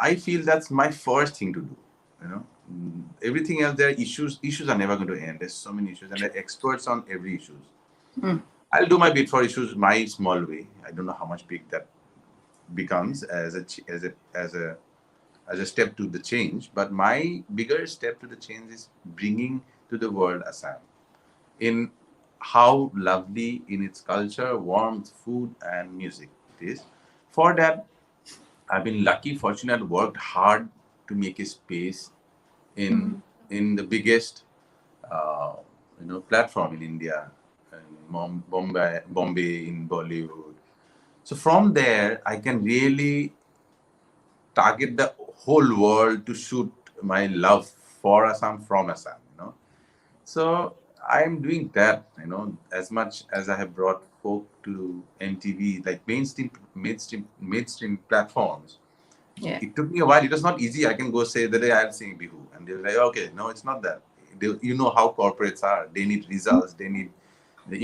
I feel that's my first thing to do. You know, everything else, there are issues. Issues are never going to end. There's so many issues, and there are experts on every issues. I'll do my bit for issues my small way. I don't know how much big that becomes as a step to the change. But my bigger step to the change is bringing to the world Assam in how lovely in its culture, warmth, food, and music it is. For that, I've been lucky, fortunate, worked hard to make a space in the biggest platform in India, in Bombay, in Bollywood. So from there, I can really target the whole world to shoot my love for Assam from Assam. So I'm doing that. As much as I have brought folk to MTV, like mainstream platforms. Yeah. It took me a while. It was not easy. I can go say that day I'll sing Bihu, and they're like, okay, no, it's not that. You know how corporates are. They need results. They need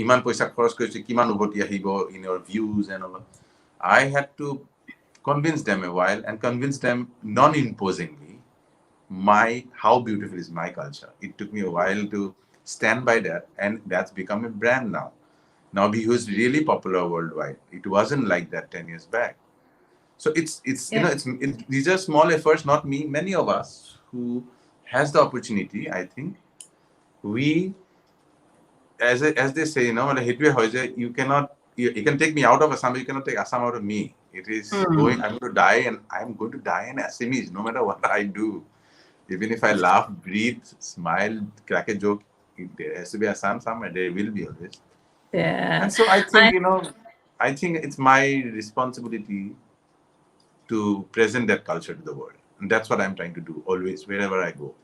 iman paisa kharas korise kiman uboti ahibo in your views and all. I had to convince them a while and convince them non-imposingly how beautiful is my culture. It took me a while to stand by that, and that's become a brand now. Now Bihu is really popular worldwide. It wasn't like that 10 years back. So Yeah. these are small efforts, not me. Many of us who has the opportunity. I think we, as they say, you cannot. You can take me out of Assam, you cannot take Assam out of me. It is going. I'm going to die, and I'm going to die in Assamese, no matter what I do. Even if I laugh, breathe, smile, crack a joke, there has to be Assam somewhere. There will be always. Yeah. And so I I think I think it's my responsibility to present that culture to the world. And that's what I'm trying to do always, wherever I go.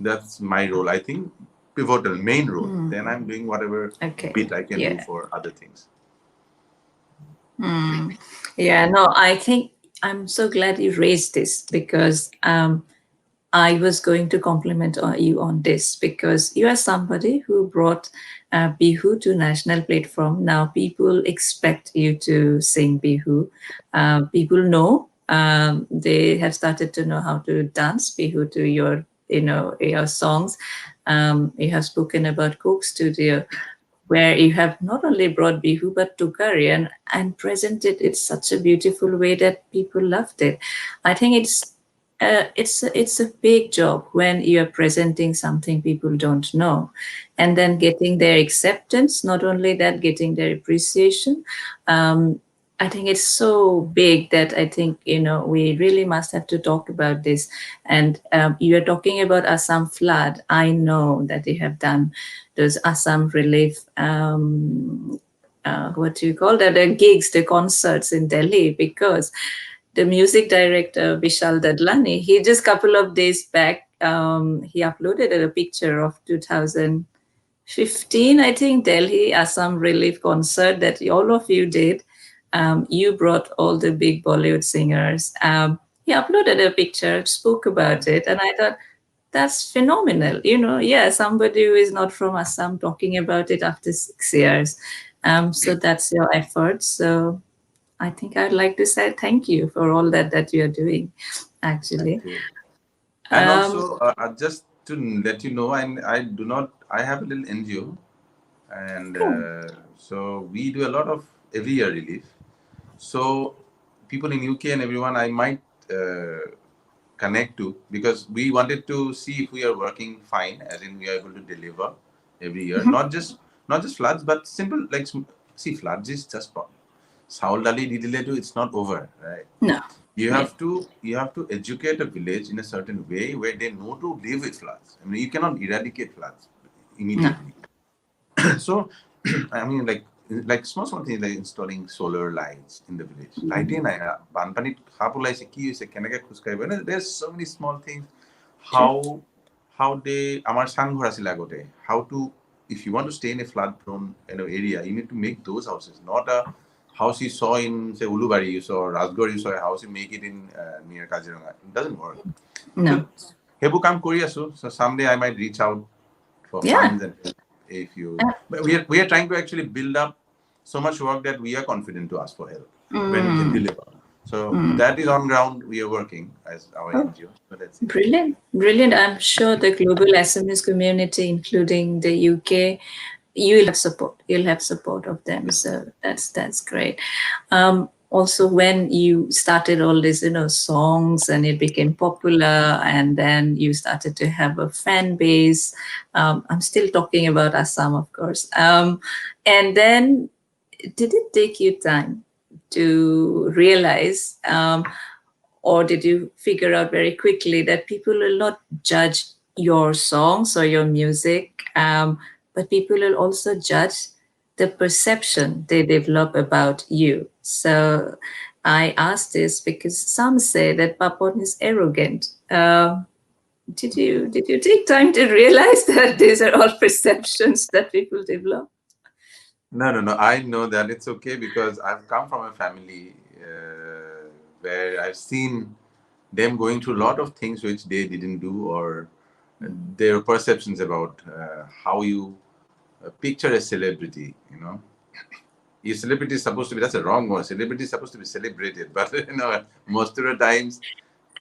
That's my role. I think pivotal, main role. Then I'm doing whatever Okay. bit I can do Yeah. for other things. Yeah. No, I think I'm so glad you raised this because I was going to compliment you on this because you are somebody who brought Bihu to national platform. Now people expect you to sing Bihu. People know. They have started to know how to dance Bihu to your songs. You have spoken about Coke Studio, where you have not only brought Bihu but Tukari and presented it such a beautiful way that people loved it. I think it's a big job when you're presenting something people don't know, and then getting their acceptance. Not only that, getting their appreciation. I think it's so big that I think we really must have to talk about this. And you are talking about Assam flood. I know that they have done those Assam relief. What do you call that? The gigs, the concerts in Delhi, because the music director Vishal Dadlani, he just couple of days back, he uploaded a picture of 2015, I think, Delhi Assam Relief concert that all of you did. You brought all the big Bollywood singers. He uploaded a picture, spoke about it, and I thought that's phenomenal. Yeah, somebody who is not from Assam talking about it after 6 years. So that's your effort. So I think I'd like to say thank you for all that you're doing, Thank actually. you. And Um, also, just to let you know, I have a little NGO, and oh, so we do a lot of every year relief. So people in UK and everyone, I might connect to, because we wanted to see if we are working fine, as in we are able to deliver every year, not just floods, but simple like see, floods is just Saul Dali Didiletu, it's not over, right? No. You Yeah. have to educate a village in a certain way where they know to live with floods. I mean, you cannot eradicate floods No. immediately. So, I mean, like small things like installing solar lights in the village. Lighting, banpanit hapulai se ki se kenake khuskai. There's so many small things. True. How they amar sanghor asil agote. How to, if you want to stay in a flood prone area, you need to make those houses, not a house you saw in say Ulubari, you saw Rajgor, you saw a house, you make it in near Kaziranga. It doesn't work. So No. hebu kam kori asu. So someday I might reach out for Yeah. funds, and if you, but we are trying to actually build up so much work that we are confident to ask for help when we can deliver. So that is on ground. We are working as our Oh, NGO. So let's see. brilliant. Brilliant. I'm sure the global SMS community, including the UK, you'll have support. You'll have support of them. So that's great. Also, when you started all these, songs and it became popular, and then you started to have a fan base. I'm still talking about Assam, of course. And then, did it take you time to realize, or did you figure out very quickly that people will not judge your songs or your music, but people will also judge the perception they develop about you? So I ask this because some say that Papon is arrogant. Did you take time to realize that these are all perceptions that people develop? No. I know that it's okay because I've come from a family where I've seen them going through a lot of things which they didn't do, or their perceptions about how you picture a celebrity. Your celebrity is supposed to be, that's a wrong word. Celebrity is supposed to be celebrated, but most of the times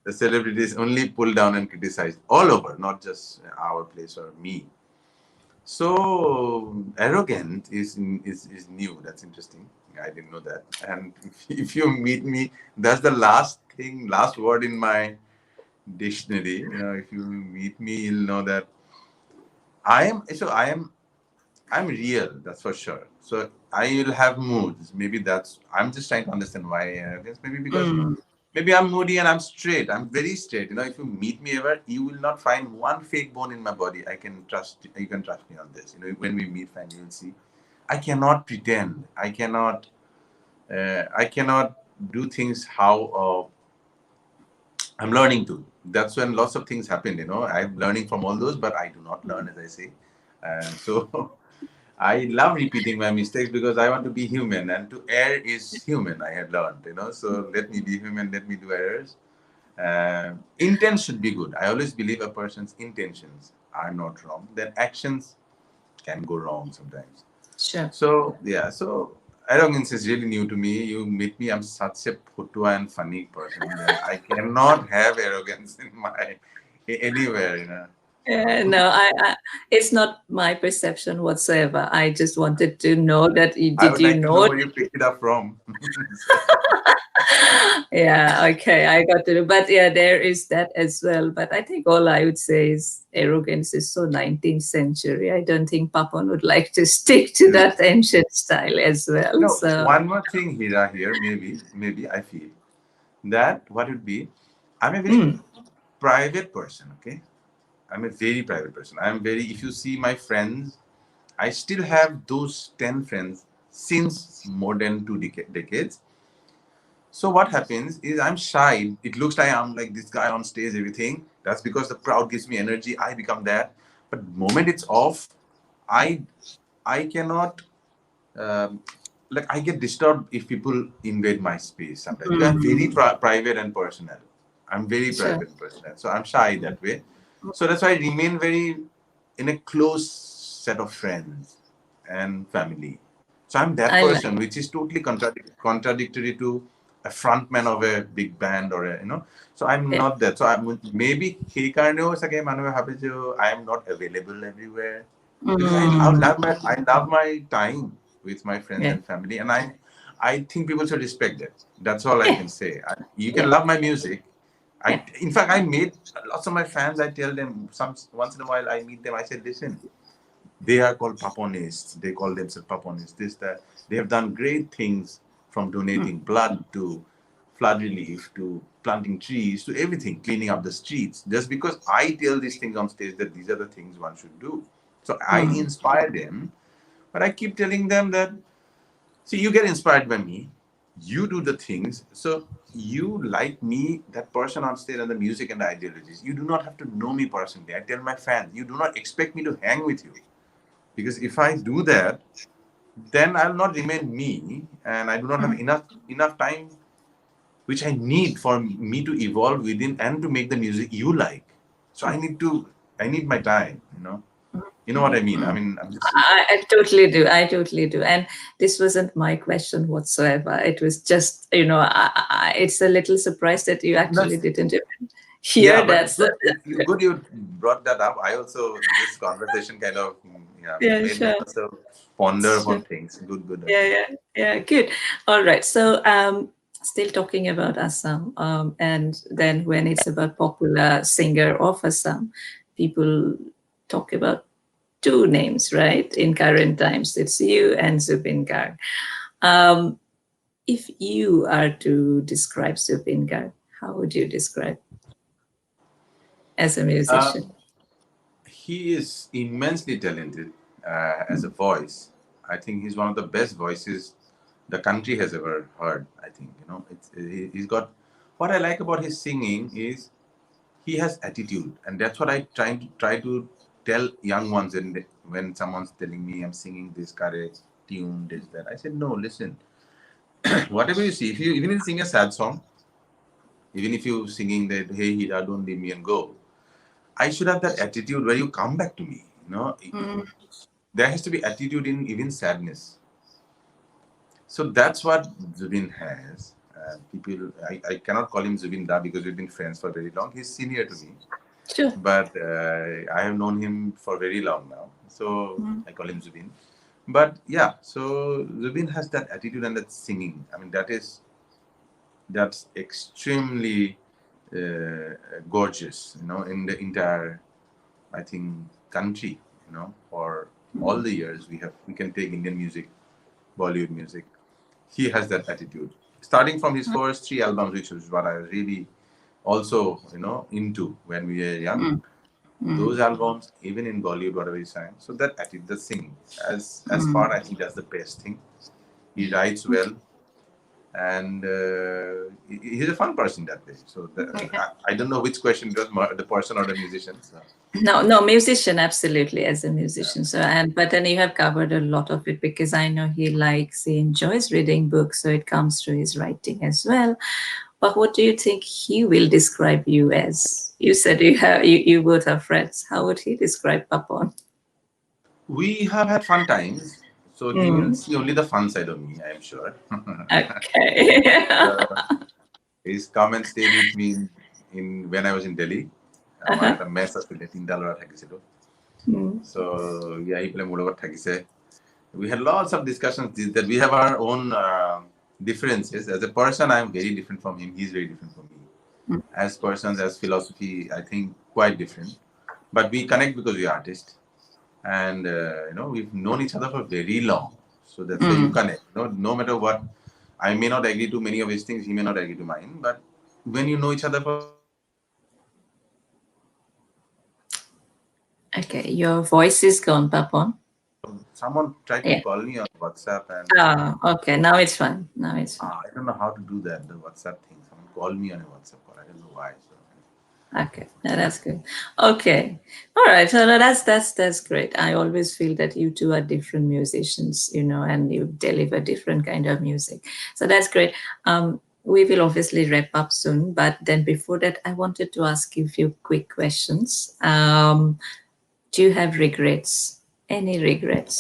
the celebrity is only pulled down and criticized all over, not just our place or me. So arrogant is new. That's interesting. I didn't know that. And if you meet me, that's the last word in my dictionary. If you meet me, you'll know that I am. So I'm real. That's for sure. So I will have moods. Maybe I'm just trying to understand why arrogance. Maybe because maybe I'm moody and I'm straight. I'm very straight. If you meet me ever, you will not find one fake bone in my body. I can trust. You can trust me on this. When we meet, finally, you'll see. I cannot pretend. I cannot. I cannot do things how I'm learning to. That's when lots of things happen. I'm learning from all those, but I do not learn, as I say. So I love repeating my mistakes because I want to be human, and to err is human. I had learned. So let me be human. Let me do errors. Intent should be good. I always believe a person's intentions are not wrong. Then actions can go wrong sometimes. Sure. So yeah. So arrogance is really new to me. You meet me, I'm such a putua and funny person that I cannot have arrogance in my anywhere. No, it's not my perception whatsoever. I just wanted to know that I did would you like to know know? where you picked it up from. Yeah, okay, I got to. But yeah, there is that as well. But I think all I would say is arrogance is so 19th century. I don't think Papon would like to stick to that ancient style as well. No, So, one more thing, Hira, here, maybe I feel that what would be, I'm a very private person, okay? I'm a very private person. if you see my friends, I still have those 10 friends since more than two decades. So what happens is I'm shy. It looks like I'm like this guy on stage, everything. That's because the crowd gives me energy. I become that. But the moment it's off, I I cannot like I get disturbed if people invade my space sometimes. Because I'm very private and personal. I'm very sure. private and personal. So I'm shy that way. So that's why I remain very in a close set of friends and family. So I'm that I like. person, which is totally contradictory to a frontman of a big band or. So I'm Yeah. not that. So maybe he kind of happy to I am not available everywhere because I love my time with my friends Yeah. and family, and I think people should respect that. That's all I Yeah. can say. You can Yeah. love my music. Yeah. In fact, I made lots of my fans. I tell them once in a while I meet them. I said, listen, they are called Paponists. They call themselves Paponists. This, that. They have done great things from donating blood to flood relief to planting trees to everything, cleaning up the streets. Just because I tell these things on stage that these are the things one should do. So I inspire them, but I keep telling them that, see, you get inspired by me, you do the things. So you like me, that person on stage and the music and the ideologies. You do not have to know me personally. I tell my fans, you do not expect me to hang with you. Because if I do that, then I'll not remain me, and I do not have enough time which I need for me to evolve within and to make the music you like. So I need my time. You know what I mean. I mean, I'm just I totally do. I totally do. And this wasn't my question whatsoever. It was just, it's a little surprise that you actually that's didn't even yeah, hear but that. So that's good you brought that up. I also this conversation kind of yeah yeah, made me sure. also ponder Sure. upon things. Good. Yeah, Okay. yeah, yeah. Good. All right. So, still talking about Assam, and then when it's about popular singer of Assam, people talk about two names, right? In current times, it's you and Zubin Garg. Um, if you are to describe Zubin Garg, how would you describe as a Uh, musician? he is immensely talented as a voice. I think he's one of the best voices the country has ever heard. I think he's got. What I like about his singing is he has attitude, and that's what I try to tell young ones. And when someone's telling me I'm singing this correct tune, this that, I said no. Listen, whatever you see, if you even if you sing a sad song, even if you singing that hey Hira, don't leave me and go, I should have that attitude where you come back to me. There has to be attitude in even sadness. So that's what Zubin has. I cannot call him Zubin Da because we've been friends for very long. He's senior to me, Sure. but I have known him for very long now. So I call him Zubin. But yeah, so Zubin has that attitude and that singing. I mean, that's extremely gorgeous. In the entire, I think, country. For all the years we can take Indian music, Bollywood music. He has that attitude. Starting from his first three albums, which was what I was really also, into when we were young. Those albums, even in Bollywood, whatever he sang, so that attitude, the singing, as far I think that's the best thing. He writes well, and he's a fun person that way. So I don't know which question it was, the person or the musician. So, No, no, musician, absolutely, as a musician. So, and but then you have covered a lot of it because I know he enjoys reading books, so it comes through his writing as well. But what do you think he will describe you as? You said you both are friends. How would he describe Papon? we have had fun times. So he will Mm, see only the fun side of me, I am sure. okay. So his come and stayed with me in when I was in Delhi. আমাৰ Uh-huh. এটা মেচ আছিলে 3টা ল'ৰা থাকিছিলোঁ. Mm, So he আহি পেলাই মোৰ লগত থাকিছে. We had lots of discussions that we have our own differences. As a person, I am very different from him. He's very different from me. As persons, as philosophy, I think quite different. But we connect because we are artists, and we've known each other for very long. So that's why you mm. connect. No matter what, I may not agree to many of his things. He may not agree to mine. But when you know each other for very long, you connect. Okay, your voice is gone, Papon. Someone tried to Yeah. call me on WhatsApp, and Ah, okay. Now it's fine. Now it's fine. I don't know how to do that. The WhatsApp thing. Someone called me on a WhatsApp call. I don't know why. So. Okay, no, that's good. Okay, all right. So no, that's great. I always feel that you two are different musicians, and you deliver different kind of music. So that's great. We will obviously wrap up soon, but then before that, I wanted to ask you a few quick questions. Do you have regrets? Any regrets?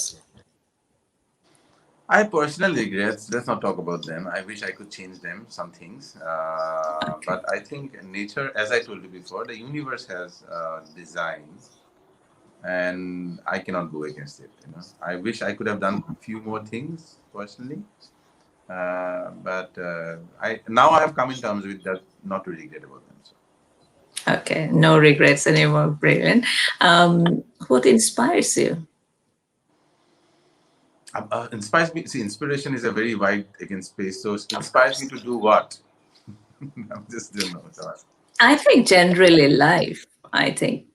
I personal regrets. Let's not talk about them. I wish I could change them, some things. Okay. But I think nature, as I told you before, the universe has design, and I cannot go against it. I wish I could have done few more things personally, but I have come in terms with that, not to regret about them. So. Okay, no regrets anymore. Brilliant. What inspires you? Inspires me. See, inspiration is a very wide again space. So Of inspires me course. to do what? I just don't know. I think generally life, I think.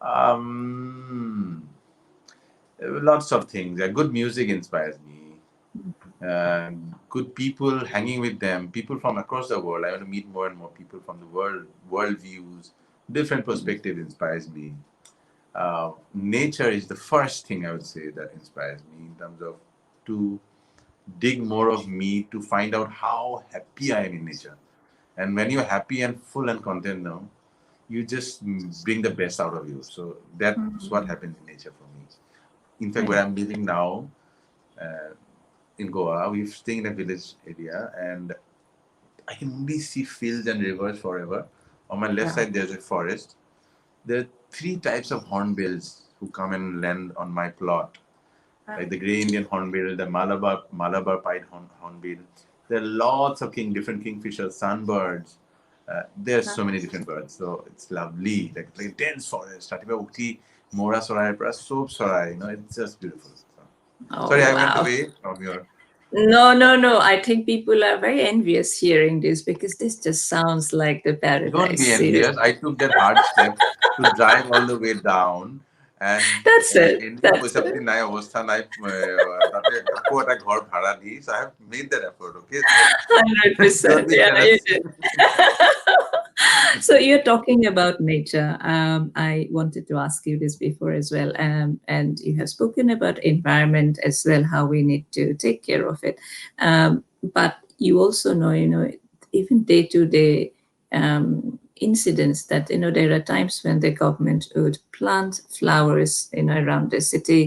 Um, Lots of things. Good music inspires me. Good people, hanging with them, people from across the world. I want to meet more and more people from the world views, different perspective inspires me. Nature is the first thing I would say that inspires me in terms of to dig more of me to find out how happy I am in nature. And when you're happy and full and content now, you just bring the best out of you. So that's what happens in nature for me. In fact, where Right. I'm living now, uh, in Goa, we're staying in a village area, and I can only see fields and rivers forever. On my left Yeah. side, there's a forest. There are three types of hornbills who come and land on my plot, like Right. the gray Indian hornbill, the Malabar pied hornbill. There are lots of different kingfishers, sunbirds. There's so many different birds, so it's lovely. Like a dense forest. Ratiba ukti mora sorai pra soap sorai. It's just beautiful. So, sorry, Oh, I went wow. away from your. No, no, no. I think people are very envious hearing this because this just sounds like the Don't paradise. be Seriously. envious. I took that hard step to drive all the way down and That's it. ending That's পইচা পাতি it. নাই অৱস্থা নাই তাতে আকৌ এটা ঘৰ ভাড়া দি so I have made that effort, okay, so don't 100%. be Yeah, you jealous. did. So you're talking about nature. I wanted to ask you this before as well, and you have spoken about environment as well, how we need to take care of it. But you also know, even day to day incidents that there are times when the government would plant flowers, around the city,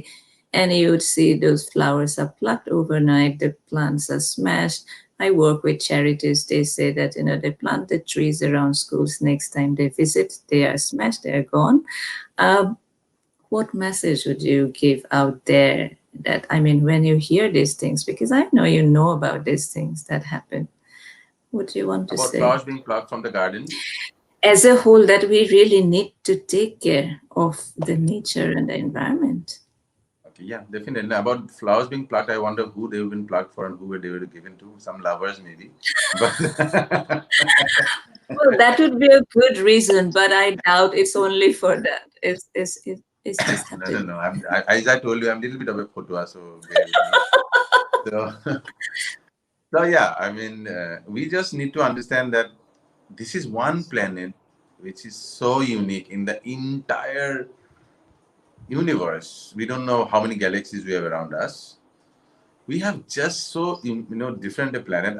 and you would see those flowers are plucked overnight. The plants are smashed. I work with charities. They say that they plant the trees around schools. Next time they visit, they are smashed. They are gone. Um, what message would you give out there? That I mean, when you hear these things, because I know you know about these things that happen. What do you want to About say? flowers being plucked from the gardens. As a whole, that we really need to take care of the nature and the environment. Okay, yeah, definitely. About flowers being plucked, I wonder who they've been plucked for and who they were given to. Some lovers, maybe. But Well, that would be a good reason, but I doubt it's only for that. It's just have no, to no, be. no. As I told you, I'm a little bit of a photoa, so bear with me. So, so yeah, I mean, we just need to understand that this is one planet which is so unique in the entire universe. We don't know how many galaxies we have around us. We have just so different a planet.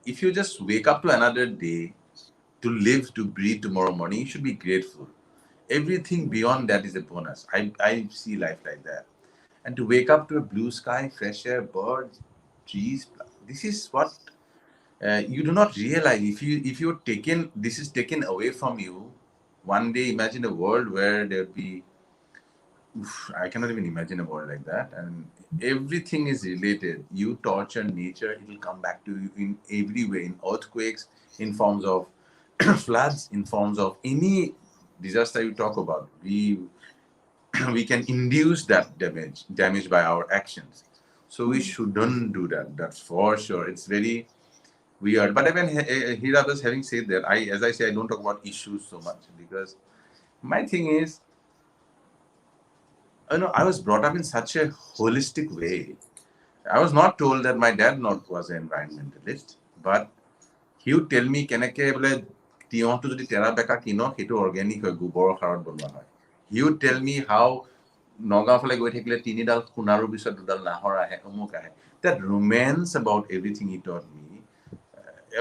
If you just wake up to another day to live to breathe tomorrow morning, you should be grateful. Everything beyond that is a bonus. I see life like that. And to wake up to a blue sky, fresh air, birds, trees, this is what you do not realize. If you're taken, this is taken away from you. One day, imagine a world where there would be. Oof, I cannot even imagine a world like that. And everything is related. You torture nature, it will come back to you in every way. In earthquakes, in forms of floods, in forms of any disaster you talk about. We can induce that damage by our actions. So we shouldn't do that. That's for sure. It's very weird. But even here others having said that, as I say, I don't talk about issues so much because my thing is, I was brought up in such a holistic way. I was not told that my dad not was an environmentalist, but he would tell me কেনেকে বোলে তিয়হটো যদি তেৰা বেকা কিনো সেইটো organic হয় গোবৰৰ সাৰত বনোৱা হয়. He would tell me how Nagaon ফালে গৈ থাকিলে তিনিডাল সোণাৰুৰ পিছত দুডাল নাহৰ আহে অমুক আহে. That romance about everything he taught me,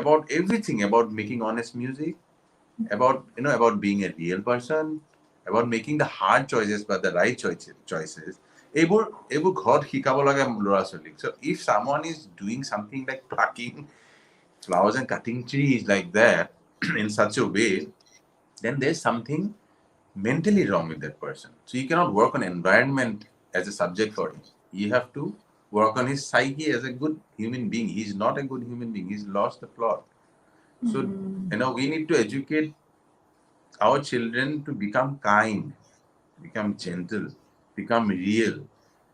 about everything, about making honest music, about being a real person, about making the hard choices but the right choices. এইবোৰ ঘৰত শিকাব লাগে ল'ৰা ছোৱালীক. So if someone is doing something like plucking flowers and cutting trees like that in such a way, then there's something mentally wrong with that person. So you cannot work on environment as a subject for him. You have to work on his psyche as a good human being. He's not a good human being. He's lost the plot. So we need to educate our children to become kind, become gentle, become real,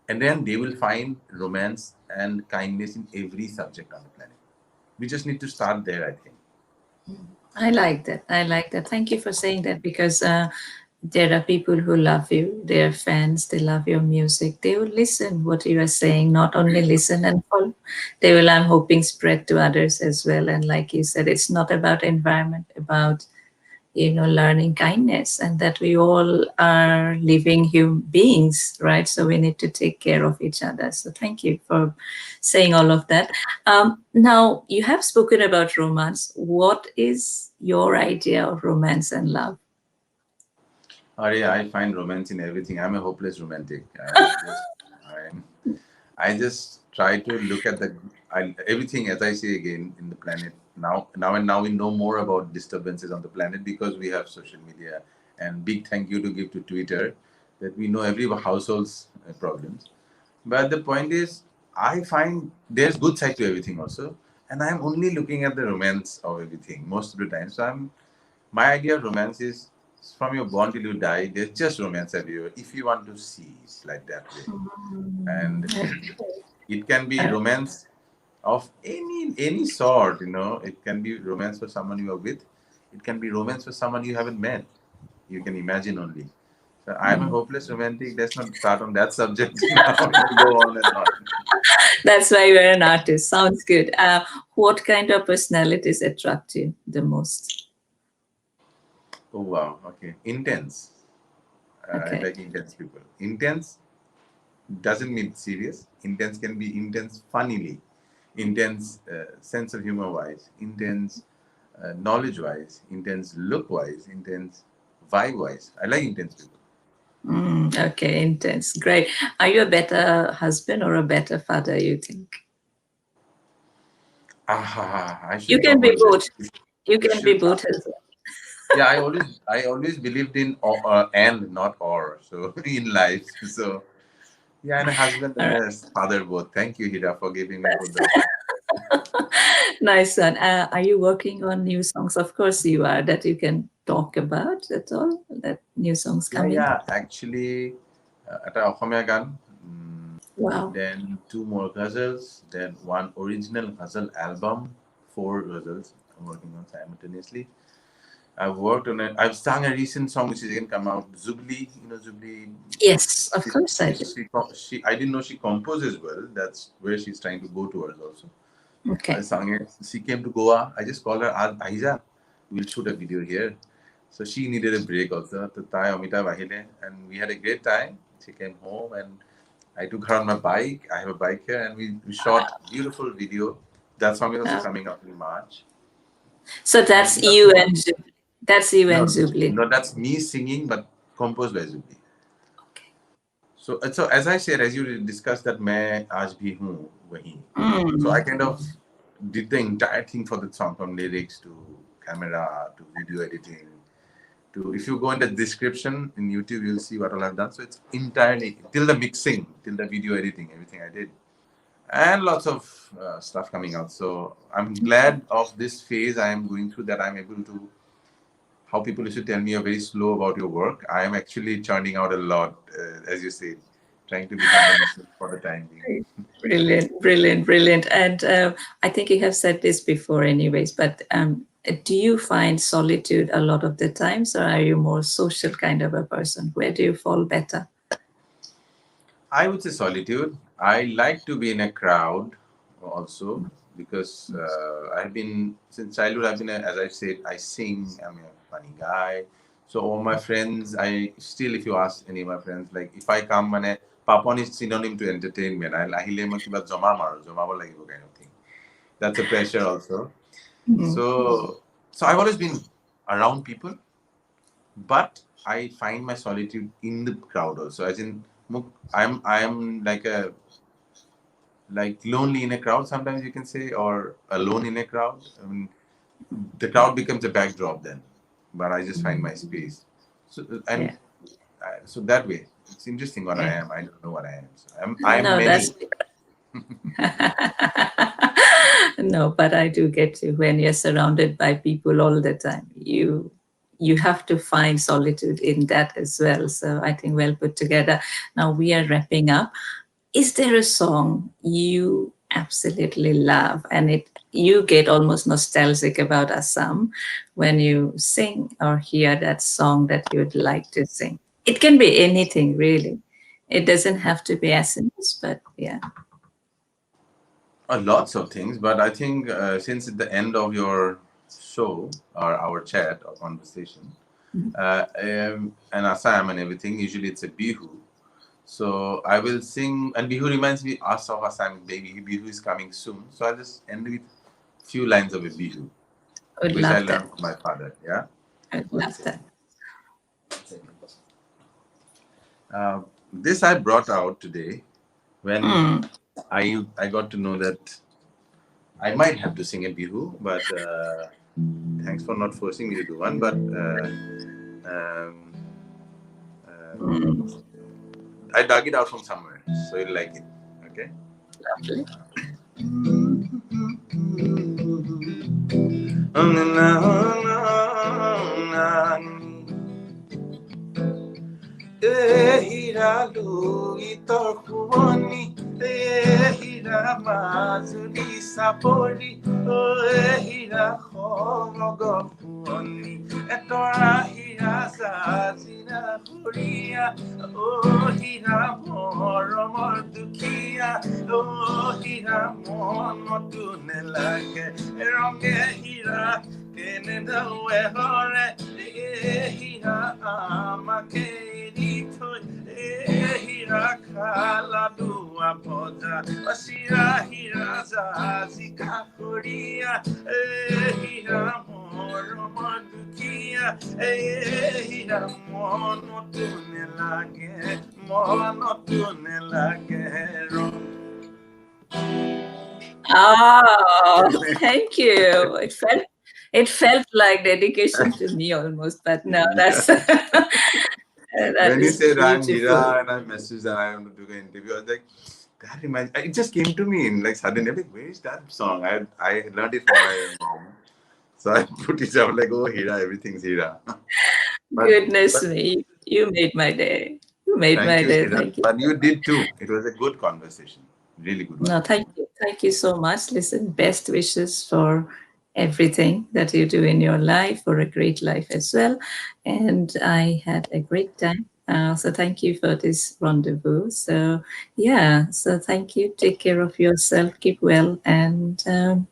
and then they will find romance and kindness in every subject on the planet. We just need to start there, I think. I like that. I like that. Thank you for saying that because there are people who love you. They are fans. They love your music. They will listen what you are saying. Not only listen and follow. They will, I'm hoping, spread to others as well. And like you said, it's not about environment, about learning kindness, and that we all are living human beings, right? So we need to take care of each other. So thank you for saying all of that. Now, you have spoken about romance. What is your idea of romance and love? Arya, I find romance in everything. I'm a hopeless romantic. I just try to look at everything, as I say again, in the planet now we know more about disturbances on the planet because we have social media. And big thank you to give to Twitter that we know every household's problems. But the point is, I find there's good side to everything also, and I'm only looking at the romance of everything most of the time. So my idea of romance is from your born till you die. There's just romance everywhere if you want to see it like that way. And it can be Uh, romance of any sort. It can be romance for someone you are with. It can be romance for someone you haven't met. You can imagine only. So I'm a hopeless romantic. Let's not start on that subject now. It'll go on and on. that's why you're an artist. Sounds good. What kind of personalities attract you the most? Oh wow. Okay. Intense. I Okay. like intense people. Intense doesn't mean serious. Intense can be intense funnily, intense sense of humor wise, intense knowledge wise, intense look wise, intense vibe wise. I like intense people. Okay, intense. Great. Are you a better husband or a better father, you think? I You shouldn't can talk be on this. both. You You can be should. both as Yeah, I always believed in and not or. So in life. So yeah, and a husband well. and All a father both. Thank you, Hira, for giving me both the options. right. Nice one. Are you working on new songs? Of course you are. That you can talk about at all. That new songs Yeah, coming. yeah. Actually, at Ọসমীয়া গান, Wow. then two more ghazals, then one original ghazal album, four ghazals I'm working on simultaneously. I've worked on it. I've sung a recent song which is going to come out. Zubli, Zubli. Yes, of She, course she, I do. she, she, I didn't know she composes well. That's where she's trying to go towards also. I Okay. sang it. She came to Goa. I just called her, Aija, we'll shoot a video here. So she needed a break also. So Tai Amita Bahile. And we had a great time. She came home and I took her on my bike. I have a bike here and we shot beautiful video. That song is also Uh, coming out in March. so And that's these are two you more. and that's you and No, Zubli. no, that's me singing, but composed by Zubdi. Okay. So as I said, as you discussed that मैं आज भी हूँ वहीं. So I Mm. kind of did the entire thing for the song, from lyrics to camera to video editing to, if you go in the description in YouTube, you'll see what all I've done. So it's entirely till the mixing, till the video editing, everything I did, and lots of stuff coming out. So I'm glad of this phase I am going through, that I'm able to. How people used to tell me you're very slow about your work. I am actually churning out a lot, as you say, trying to become the machine for the time being. Brilliant, brilliant, brilliant. And I think you have said this before, anyways, but do you find solitude a lot of the times, or are you more social kind of a person? Where do you fall better? I would say solitude. I like to be in a crowd also because I've been since childhood. As I said, I sing. I'm a funny guy. So all my friends, I still, if you ask any of my friends, like if I come, Papon is synonym to entertainment. I ahile mo kiba joma maro, joma lagibo kind of thing. That's a pressure also. Mm. So I've always been around people, but I find my solitude in the crowd also. As in, I'm like lonely in a crowd. Sometimes you can say, or alone in a crowd. I mean, the crowd becomes a backdrop then, but I just find my space. So Yeah, so that way, it's interesting what I yeah. am. I don't know what I am. So I'm No, that's many. no, but I do get you when you're surrounded by people all the time. you have to find solitude in that as well. So I think well put together. Now we are wrapping up. Is there a song you absolutely love and it you get almost nostalgic about Assam when you sing or hear that song that you would like to sing? It can be anything really. It doesn't have to be Assamese, but yeah. Lots of things, but I think since at the end of your show or our chat or conversation, and Assam and everything, usually it's a bihu. So I will sing, and bihu reminds me us of Assam. Baby bihu is coming soon, so I'll just end with few lines of a bihu, I would which I love that. learned from my father. Yeah. I would One love second. that. This I brought out today when Hmm. I got to know that I might have to sing a bihu, but thanks for not forcing me to do one. But um, Hmm. I dug it out from somewhere, so you'll like it. Okay. Lovely. Ehiralu itor kuoni, ehira mazuri sapori, ehira homogo kuoni, etora hira sazina huria, ohira moromor dukia, ohira monotune lage, eronge hira keneda wehore, ehira amakerito, ehira kaladua poda, asira hira zazika huria, ehira moromodukia, ehira monotune lage rom. Oh, thank you. It felt like dedication to me almost, but no, that's that When you is said I'm beautiful. Hira and I messaged and I want to do an interview, I was like, that reminds. It just came to me in like suddenly. I'm like, where is that song? I learned it from my mom, so I put it out like, oh Hira, everything's Hira. but Goodness but me, you made my day. You made thank my you, day. Hira. Thank you. But you did too. It was a good conversation, really good one. No, thank you. Thank you so much. Listen, best wishes for everything that you do in your life, for a great life as well. And I had a great time. So thank you for this rendezvous. So yeah, so thank you. Take care of yourself. Keep well, and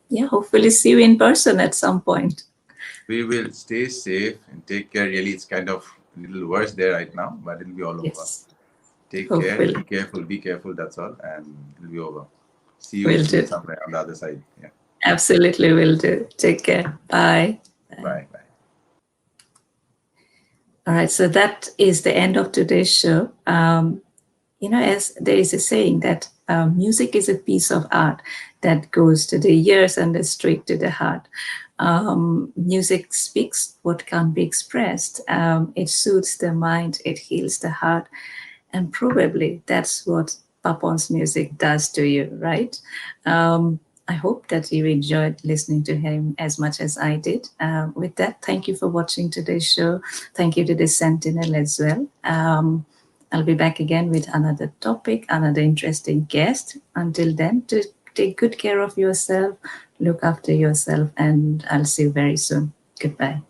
yeah, hopefully see you in person at some point. We will stay safe and take care. Really, it's kind of a little worse there right now, but it'll be all over. Yes, Take care. hopefully Be careful. Be careful. That's all, and it'll be over. See you we'll soon do. somewhere on the other side. Yeah. Absolutely, will do. Take care. Bye. Bye. Bye. Bye. All right, so that is the end of today's show. As there is a saying that music is a piece of art that goes to the ears and is straight to the heart. Music speaks what can't be expressed. It soothes the mind, it heals the heart, and probably that's what Papon's music does to you, right? I hope that you enjoyed listening to him as much as I did. With that, thank you for watching today's show. Thank you to the Sentinel as well. I'll be back again with another topic, another interesting guest. Until then, to take good care of yourself, look after yourself, and I'll see you very soon. Goodbye.